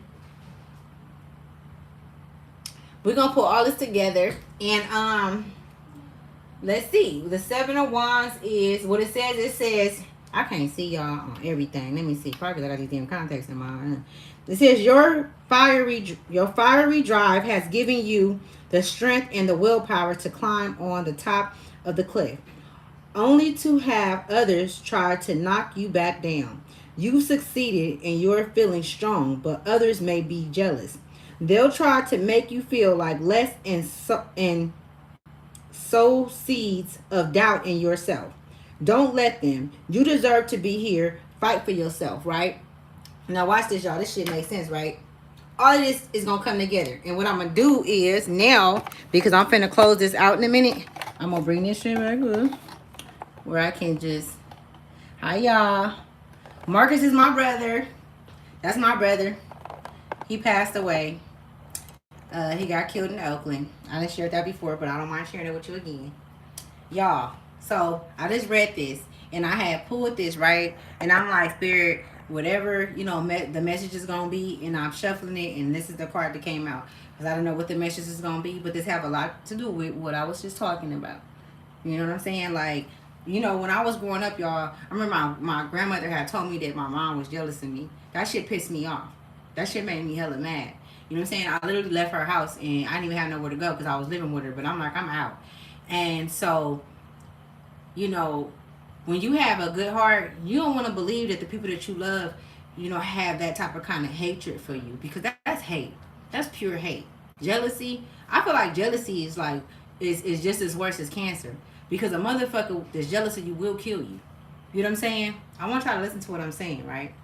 We're going to put all this together. And let's see. The 7 of Wands is what it says. It says, I can't see y'all on everything. Let me see. Probably I got these damn contacts in my. It says your fiery drive has given you the strength and the willpower to climb on the top of the cliff, only to have others try to knock you back down. You succeeded and you're feeling strong, but others may be jealous. They'll try to make you feel like less and sow seeds of doubt in yourself. Don't let them. You deserve to be here. Fight for yourself, right? Now watch this, y'all. This shit makes sense, right? All of this is gonna come together. And what I'm gonna do is now, because I'm finna close this out in a minute, I'm gonna bring this shit back up where I can just, hi y'all. Marcus is my brother. That's my brother. He passed away. He got killed in Oakland. I done shared that before, but I don't mind sharing it with you again. Y'all, so I just read this and I had pulled this, right? And I'm like, Spirit, whatever, you know, the message is going to be, and I'm shuffling it, and this is the card that came out. Because I don't know what the message is going to be, but this have a lot to do with what I was just talking about. You know what I'm saying? Like, you know, when I was growing up, y'all, I remember my grandmother had told me that my mom was jealous of me. That shit pissed me off. That shit made me hella mad. You know what I'm saying? I literally left her house and I didn't even have nowhere to go because I was living with her. But I'm like, I'm out. And so, you know, when you have a good heart, you don't want to believe that the people that you love, you know, have that type of kind of hatred for you, because that's hate. That's pure hate. Jealousy. I feel like jealousy is like is just as worse as cancer, because a motherfucker that's jealous of you will kill you. You know what I'm saying? I want y'all to listen to what I'm saying, right?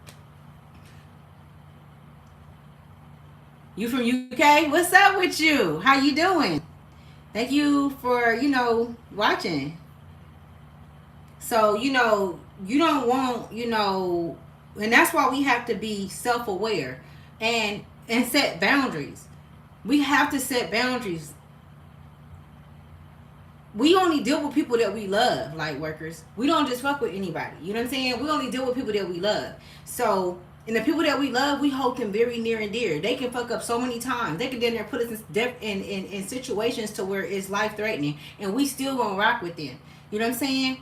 You from UK? What's up with you? How you doing? Thank you for, you know, watching. So, you know, you don't want, you know, and that's why we have to be self-aware and set boundaries. We have to set boundaries. We only deal with people that we love, light workers. We don't just fuck with anybody. You know what I'm saying? We only deal with people that we love. So, and the people that we love, we hold them very near and dear. They can fuck up so many times. They can then there put us in situations to where it's life threatening, and we still gonna rock with them. You know what I'm saying?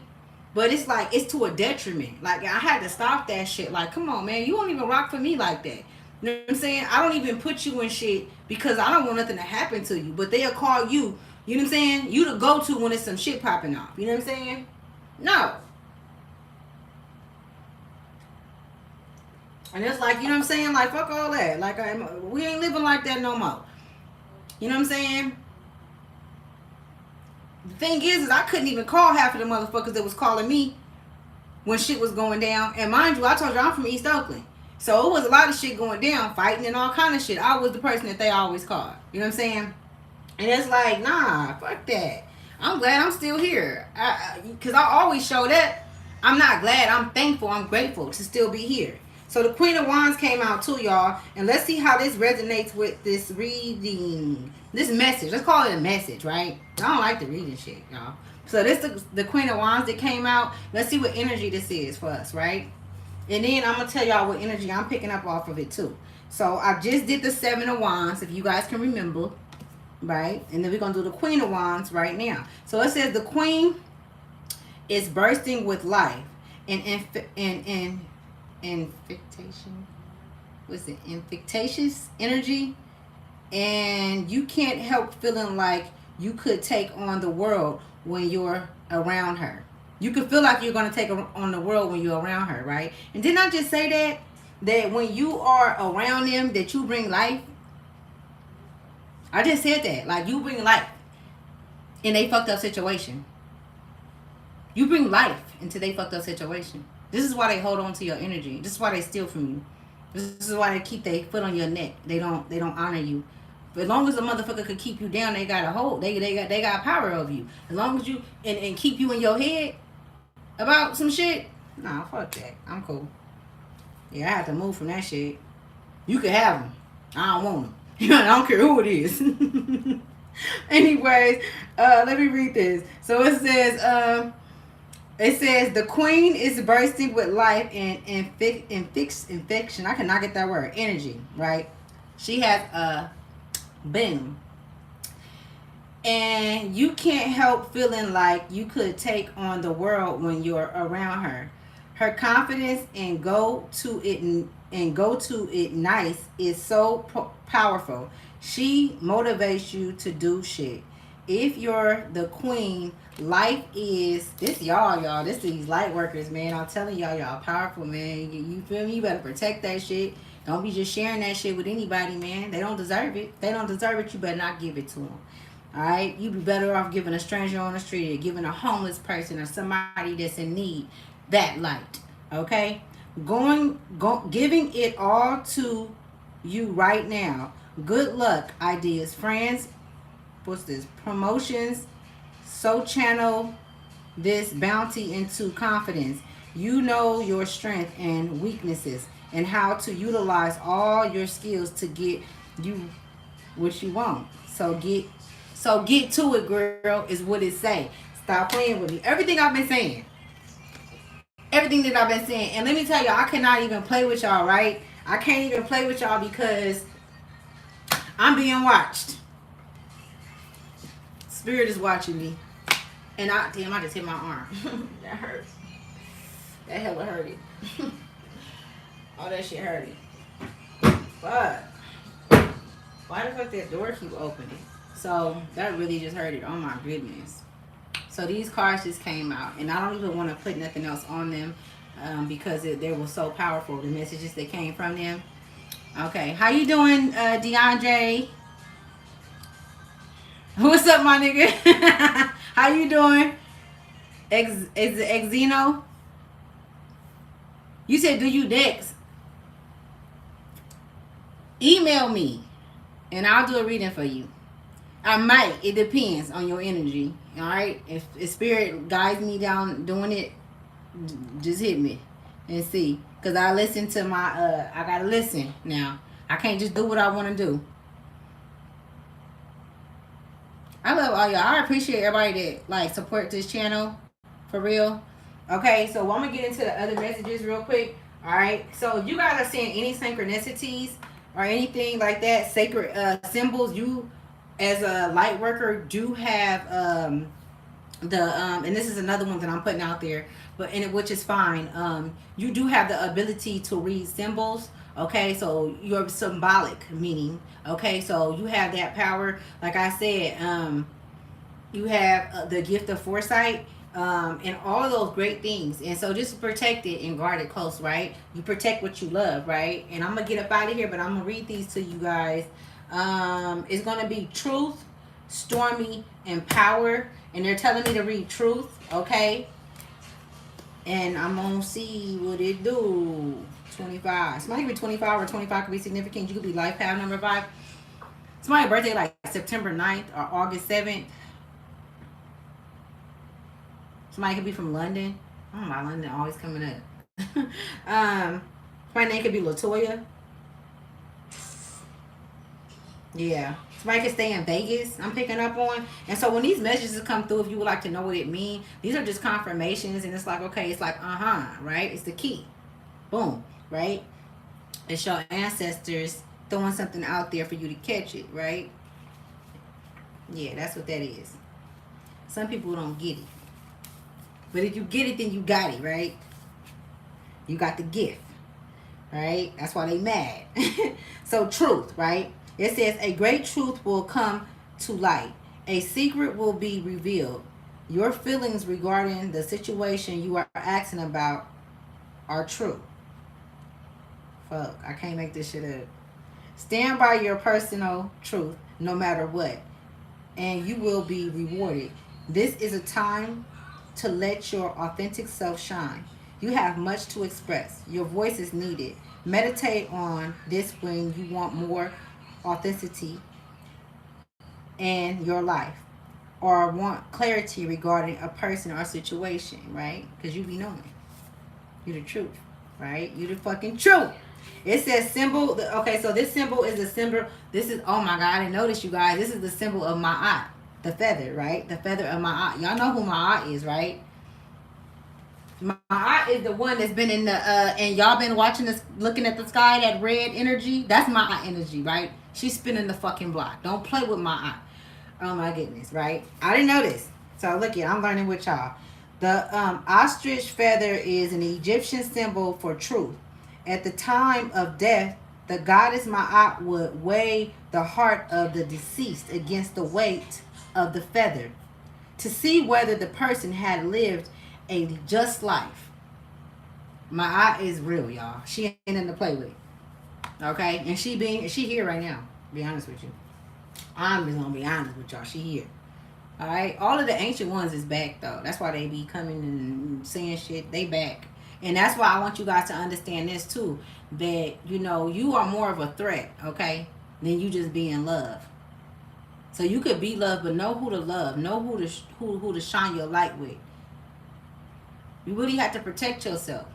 But it's like, it's to a detriment. Like, I had to stop that shit. Like, come on, man. You won't even rock for me like that. You know what I'm saying? I don't even put you in shit because I don't want nothing to happen to you. But they'll call you, you know what I'm saying? You the go-to when it's some shit popping off. You know what I'm saying? No. And it's like, you know what I'm saying? Like, fuck all that. Like, we ain't living like that no more. You know what I'm saying? The thing is I couldn't even call half of the motherfuckers that was calling me when shit was going down. And mind you, I told you I'm from East Oakland. So it was a lot of shit going down, fighting and all kind of shit. I was the person that they always called. You know what I'm saying? And it's like, nah, fuck that. I'm glad I'm still here. Because I always show that. I'm not glad. I'm thankful. I'm grateful to still be here. So the Queen of Wands came out too, y'all. And let's see how this resonates with this reading. This message. Let's call it a message, right? I don't like the reading shit, y'all. So this is the Queen of Wands that came out. Let's see what energy this is for us, right? And then I'm going to tell y'all what energy I'm picking up off of it too. So I just did the Seven of Wands, if you guys can remember, right? And then we're going to do the Queen of Wands right now. So it says the Queen is bursting with life and infectation. What's it? Infectious energy. And you can't help feeling like you could take on the world when you're around her. You could feel like you're going to take on the world when you're around her, right? And didn't I just say that when you are around them, that you bring life? I just said that. Like, you bring life in a fucked up situation. You bring life into their fucked up situation. This is why they hold on to your energy. This is why they steal from you. This is why they keep their foot on your neck. They don't honor you. But as long as a motherfucker could keep you down, they got a hold. They got power over you. As long as you and keep you in your head about some shit. Nah, fuck that. I'm cool. Yeah, I have to move from that shit. You can have them. I don't want them. I don't care who it is. Anyways, let me read this. So it says the Queen is bursting with life and infection. I cannot get that word. Energy, right? She has a boom. And you can't help feeling like you could take on the world when you're around her. Her confidence and go to it nice is so powerful. She motivates you to do shit. If you're the queen, life is this, y'all. This these light workers, man. I'm telling y'all powerful, man. You feel me? You better protect that shit. Don't be just sharing that shit with anybody, man. They don't deserve it. They don't deserve it. You better not give it to them. All right, you'd be better off giving a stranger on the street, or giving a homeless person, or somebody that's in need that light. Okay, giving it all to you right now. Good luck, ideas, friends. What's this? Promotions. So channel this bounty into confidence. You know your strength and weaknesses and how to utilize all your skills to get you what you want. So get to it, girl, is what it say. Stop playing with me. Everything I've been saying. Everything that I've been saying. And let me tell y'all, I cannot even play with y'all, right? I can't even play with y'all because I'm being watched. Spirit is watching me. And I just hit my arm. That hurts. That hella hurted. All that shit hurted. But why the fuck that door keep opening? So that really just hurted. Oh my goodness. So these cards just came out, and I don't even want to put nothing else on them because they were so powerful. The messages that came from them. Okay, how you doing, DeAndre? What's up, my nigga? How you doing? Exino? You said, do you next? Email me, and I'll do a reading for you. I might. It depends on your energy. All right? If spirit guides me down doing it, just hit me and see. Because I listen to my, I got to listen now. I can't just do what I want to do. I love all y'all. I appreciate everybody that like support this channel. For real. Okay, so I'm gonna get into the other messages real quick. Alright. So if you guys are seeing any synchronicities or anything like that, sacred symbols, you as a light worker do have and this is another one that I'm putting out there, but in it, which is fine. You do have the ability to read symbols. Okay, so you're symbolic meaning. Okay, so you have that power. Like I said, you have the gift of foresight, and all of those great things. And so just protect it and guard it close, right? You protect what you love, right? And I'm gonna get up out of here, but I'm gonna read these to you guys. It's gonna be truth, stormy, and power. And they're telling me to read truth, okay? And I'm gonna see what it do. 25. Somebody could be 25, or 25 could be significant. You could be life path number 5. Somebody's birthday like September 9th or August 7th. Somebody could be from London. Oh my, London always coming up. My name could be Latoya. Yeah. Somebody could stay in Vegas. I'm picking up on. And so when these messages come through, if you would like to know what it means, these are just confirmations. And it's like, okay, it's like, right? It's the key. Boom. Right? It's your ancestors throwing something out there for you to catch it, right? Yeah, that's what that is. Some people don't get it. But if you get it, then you got it, right? You got the gift, right? That's why they mad. So truth, right? It says a great truth will come to light. A secret will be revealed. Your feelings regarding the situation you are asking about are true. Fuck, I can't make this shit up. Stand by your personal truth no matter what, and you will be rewarded. This is a time to let your authentic self shine. You have much to express. Your voice is needed. Meditate on this when you want more authenticity in your life, or want clarity regarding a person or situation, right? Because you be knowing. You the truth, right? You the fucking truth. It says symbol. Okay, so this symbol is a symbol. This is, oh my God, I didn't notice, you guys. This is the symbol of Ma'at. The feather, right? The feather of Ma'at. Y'all know who Ma'at is, right? Ma'at is the one that's been in the, and y'all been watching this, looking at the sky, that red energy. That's Ma'at energy, right? She's spinning the fucking block. Don't play with Ma'at. Oh my goodness, right? I didn't know this. So look here, I'm learning with y'all. The ostrich feather is an Egyptian symbol for truth. At the time of death, the goddess Ma'at would weigh the heart of the deceased against the weight of the feather to see whether the person had lived a just life. Ma'at is real, y'all. She ain't nothing to play with. Okay? And she here right now, to be honest with you. I'm just gonna be honest with y'all. She here. All right. All of the ancient ones is back though. That's why they be coming and saying shit. They back, and that's why I want you guys to understand this too. That you are more of a threat, okay, than you just being love. So you could be loved, but know who to love. Know who to shine your light with. You really have to protect yourself.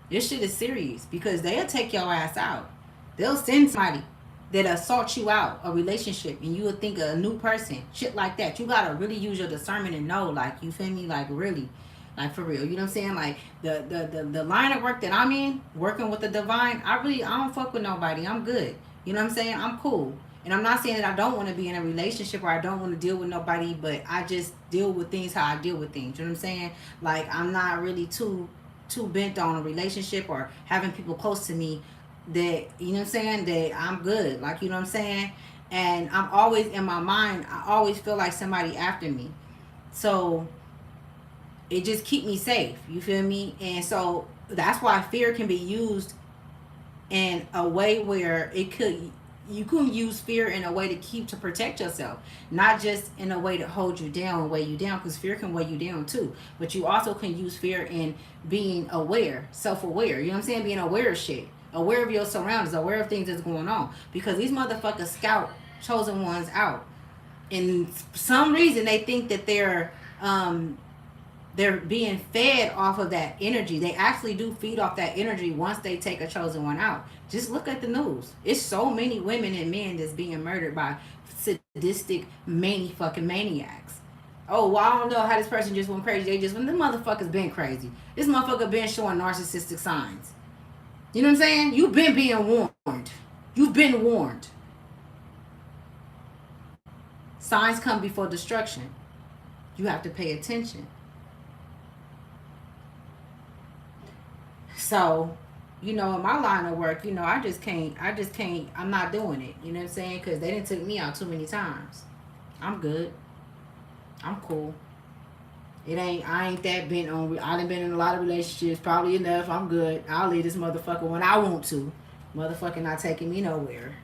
This shit is serious because they'll take your ass out. They'll send somebody that assault you out a relationship and you will think of a new person. Shit like that. You gotta really use your discernment and know, like, you feel me? Like, really. Like, for real. You know what I'm saying? Like, the line of work that I'm in, working with the divine, I don't fuck with nobody. I'm good. You know what I'm saying? I'm cool. And I'm not saying that I don't want to be in a relationship or I don't want to deal with nobody, but I just deal with things how I deal with things. You know what I'm saying? Like, I'm not really too bent on a relationship or having people close to me that, you know what I'm saying, that I'm good. Like, you know what I'm saying? And I'm always in my mind, I always feel like somebody after me. So it just keep me safe. You feel me? And so that's why fear can be used in a way where you can use fear in a way to protect yourself, not just in a way to hold you down and weigh you down, because fear can weigh you down too. But you also can use fear in being aware, self-aware. You know what I'm saying? Being aware of shit, aware of your surroundings, aware of things that's going on, because these motherfuckers scout chosen ones out, and for some reason they think that they're being fed off of that energy. They actually do feed off that energy once they take a chosen one out. Just look at the news. It's so many women and men that's being murdered by sadistic, fucking maniacs. Oh, well, I don't know how this person just went crazy. The motherfucker's been crazy. This motherfucker been showing narcissistic signs. You know what I'm saying? You've been being warned. You've been warned. Signs come before destruction. You have to pay attention. So, in my line of work, I'm not doing it. You know what I'm saying? Because they didn't took me out too many times. I'm good. I'm cool. I ain't that bent on, I done been in a lot of relationships, probably enough. I'm good. I'll leave this motherfucker when I want to. Motherfucker not taking me nowhere.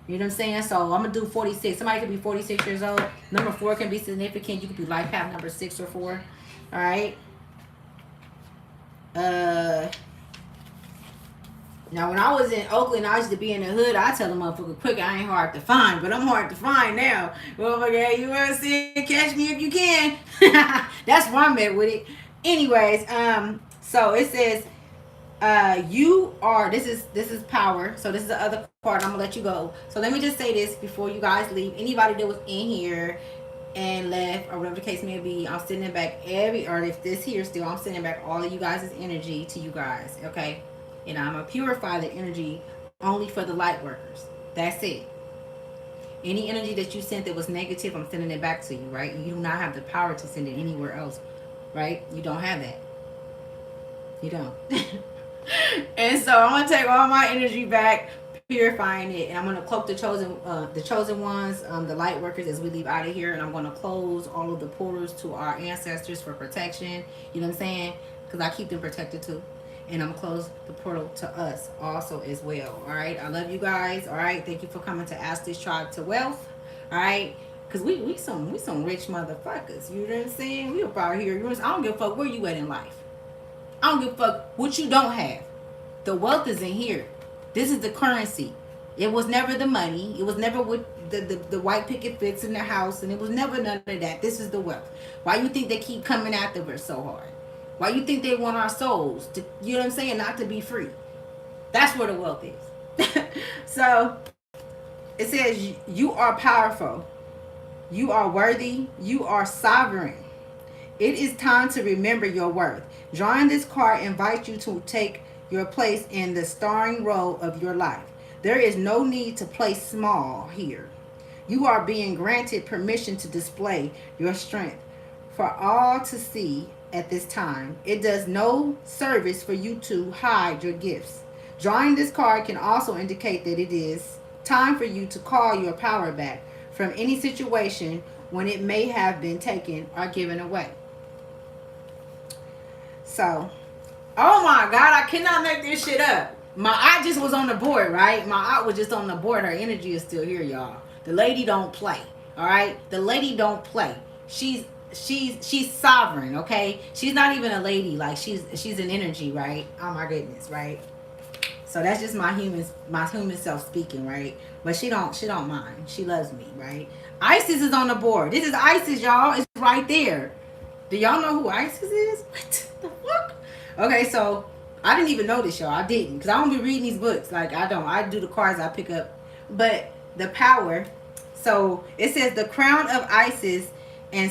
You know what I'm saying? So I'm going to do 46. Somebody could be 46 years old. Number 4 can be significant. You could be life path number 6 or 4. All right. Now, when I was in Oakland, I used to be in the hood. I tell the motherfucker quick, I ain't hard to find, but I'm hard to find now. Motherfucker, hey, you want to see it? Catch me if you can. That's where I'm at with it. Anyways, so it says, you are, this is power. So this is the other part. I'm gonna let you go. So let me just say this before you guys leave. Anybody that was in here and left, or whatever the case may be, I'm sending back or if this here still, I'm sending back all of you guys' energy to you guys. Okay. And I'm going to purify the energy only for the light workers. That's it. Any energy that you sent that was negative, I'm sending it back to you, right? You do not have the power to send it anywhere else, right? You don't have that. You don't. And so I'm going to take all my energy back, purifying it, and I'm going to cloak the chosen ones, the light workers, as we leave out of here, and I'm going to close all of the portals to our ancestors for protection. You know what I'm saying? Because I keep them protected too. And I'm going to close the portal to us also as well. All right. I love you guys. All right. Thank you for coming to Ask This Tribe to Wealth. All right. Because we some rich motherfuckers. You know what I'm saying? We up out here. I don't give a fuck where you at in life. I don't give a fuck what you don't have. The wealth is in here. This is the currency. It was never the money. It was never with the white picket fence in the house. And it was never none of that. This is the wealth. Why you think they keep coming after us so hard? Why you think they want our souls to, you know what I'm saying, not to be free? That's where the wealth is. So it says you are powerful. You are worthy. You are sovereign. It is time to remember your worth. Drawing this card invites you to take your place in the starring role of your life. There is no need to play small here. You are being granted permission to display your strength for all to see. At this time, it does no service for you to hide your gifts. Drawing this card can also indicate that it is time for you to call your power back from any situation when it may have been taken or given away. So, oh my God, I cannot make this shit up. My eye just was on the board, right? My eye was just on the board. Her energy is still here, y'all. The lady don't play. All right, the lady don't play. She's sovereign. Okay, she's not even a lady. Like she's an energy, right? Oh my goodness, right? So that's just my human self speaking, right? But she don't mind. She loves me, right? Isis is on the board. This is Isis, y'all. It's right there. Do y'all know who Isis is? What the fuck? Okay, so I didn't even know this, y'all. I didn't, because I don't be reading these books. Like I don't. I do the cards I pick up, but the power. So it says the crown of Isis, and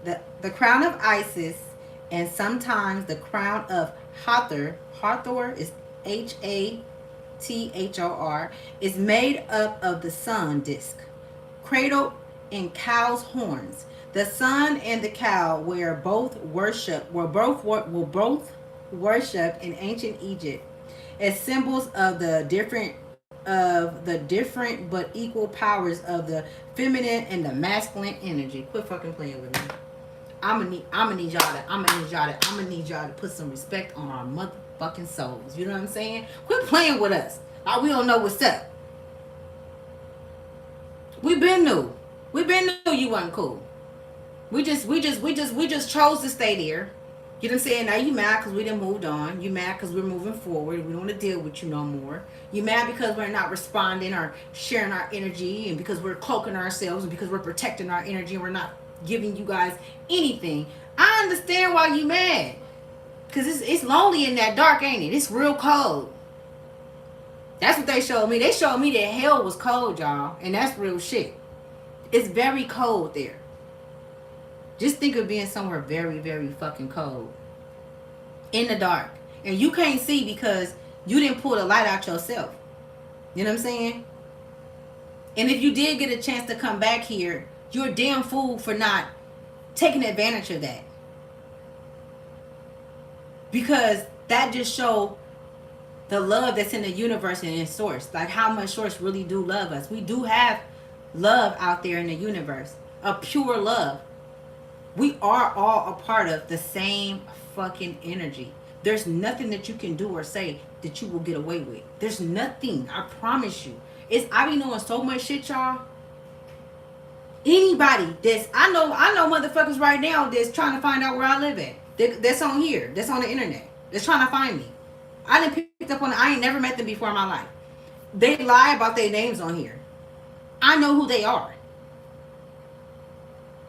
the crown of Isis, and sometimes the crown of Hathor. Hathor is Hathor, is made up of the sun disk, cradled in cow's horns. The sun and the cow were both worshipped in ancient Egypt as symbols of the different but equal powers of the feminine and the masculine energy. Quit fucking playing with me. I'm gonna need y'all to put some respect on our motherfucking souls. You know what I'm saying? Quit playing with us. Like we don't know what's up. We been knew you wasn't cool. We just chose to stay there. You know what I'm saying? Now you mad because we done moved on. You mad because we're moving forward. We don't want to deal with you no more. You mad because we're not responding or sharing our energy, and because we're cloaking ourselves, and because we're protecting our energy, and we're not giving you guys anything. I understand why you mad. Because it's lonely in that dark, ain't it? It's real cold. That's what they showed me. They showed me that hell was cold, y'all. And that's real shit. It's very cold there. Just think of being somewhere very, very fucking cold. In the dark. And you can't see because you didn't pull the light out yourself. You know what I'm saying? And if you did get a chance to come back here, you're a damn fool for not taking advantage of that. Because that just showed the love that's in the universe and in source. Like how much source really do love us. We do have love out there in the universe. A pure love. We are all a part of the same fucking energy. There's nothing that you can do or say that you will get away with. There's nothing. I promise you. I be knowing so much shit, y'all. Anybody I know motherfuckers right now that's trying to find out where I live at. That's on here. That's on the internet. That's trying to find me. I done picked up on it. I ain't never met them before in my life. They lie about their names on here. I know who they are.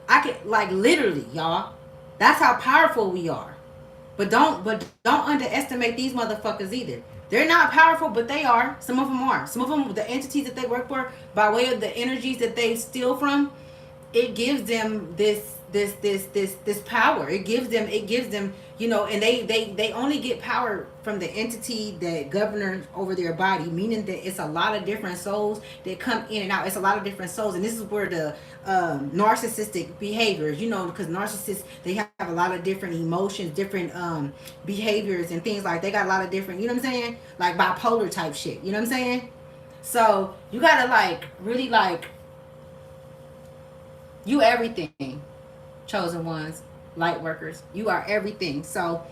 I can, like, literally, y'all. That's how powerful we are. But don't underestimate these motherfuckers either. They're not powerful, but they are. Some of them are. Some of them, the entities that they work for, by way of the energies that they steal from, it gives them this power. It gives them, you know, and they only get power from the entity that governs over their body, meaning that it's a lot of different souls that come in and out. It's a lot of different souls, and this is where the narcissistic behaviors, you know, because narcissists, they have a lot of different emotions, different behaviors and things. Like they got a lot of different, you know what I'm saying, like bipolar type shit, you know what I'm saying. So you gotta like really like, you everything, chosen ones, light workers. You are everything. So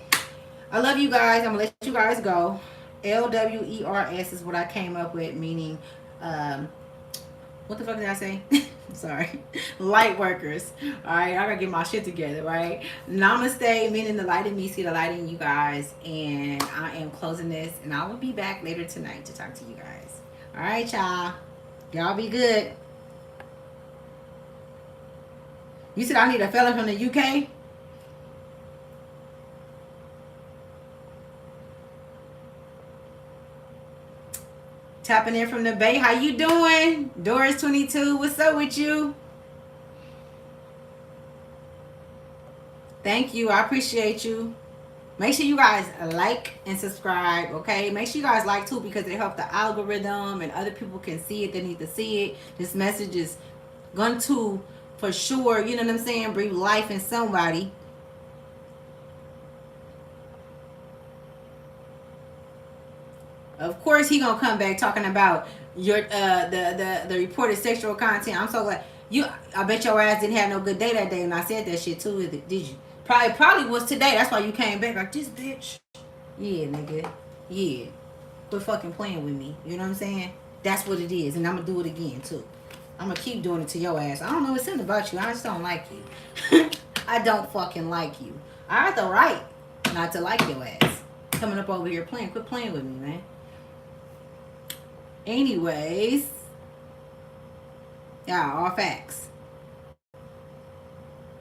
I love you guys. I'm gonna let you guys go. LWERS is what I came up with, meaning what the fuck did I say? I'm sorry. Light workers. Alright, I gotta get my shit together, right? Namaste, meaning the light in me, see the light in you guys. And I am closing this, and I will be back later tonight to talk to you guys. Alright, y'all. Y'all be good. You said I need a fella from the UK? Tapping in from the Bay. How you doing? Doris 22. What's up with you? Thank you. I appreciate you. Make sure you guys like and subscribe, okay? Make sure you guys like too, because it helps the algorithm and other people can see it. They need to see it. This message is going to, for sure, you know what I'm saying, breathe life in somebody. Of course he gonna come back talking about your the reported sexual content. I'm so glad I bet your ass didn't have no good day that day, and I said that shit too. Did you? Probably was today. That's why you came back like this, bitch. Yeah, nigga. Yeah. Quit fucking playing with me. You know what I'm saying? That's what it is. And I'm going to do it again, too. I'm going to keep doing it to your ass. I don't know. It's something about you. I just don't like you. I don't fucking like you. I have the right not to like your ass. Coming up over here playing. Quit playing with me, man. Anyways. Yeah, all facts.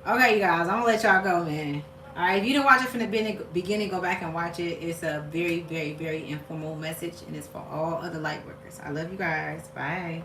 Okay, you guys. I'm going to let y'all go, man. All right, if you didn't watch it from the beginning, go back and watch it. It's a very, very, very informal message, and it's for all other light workers. I love you guys. Bye.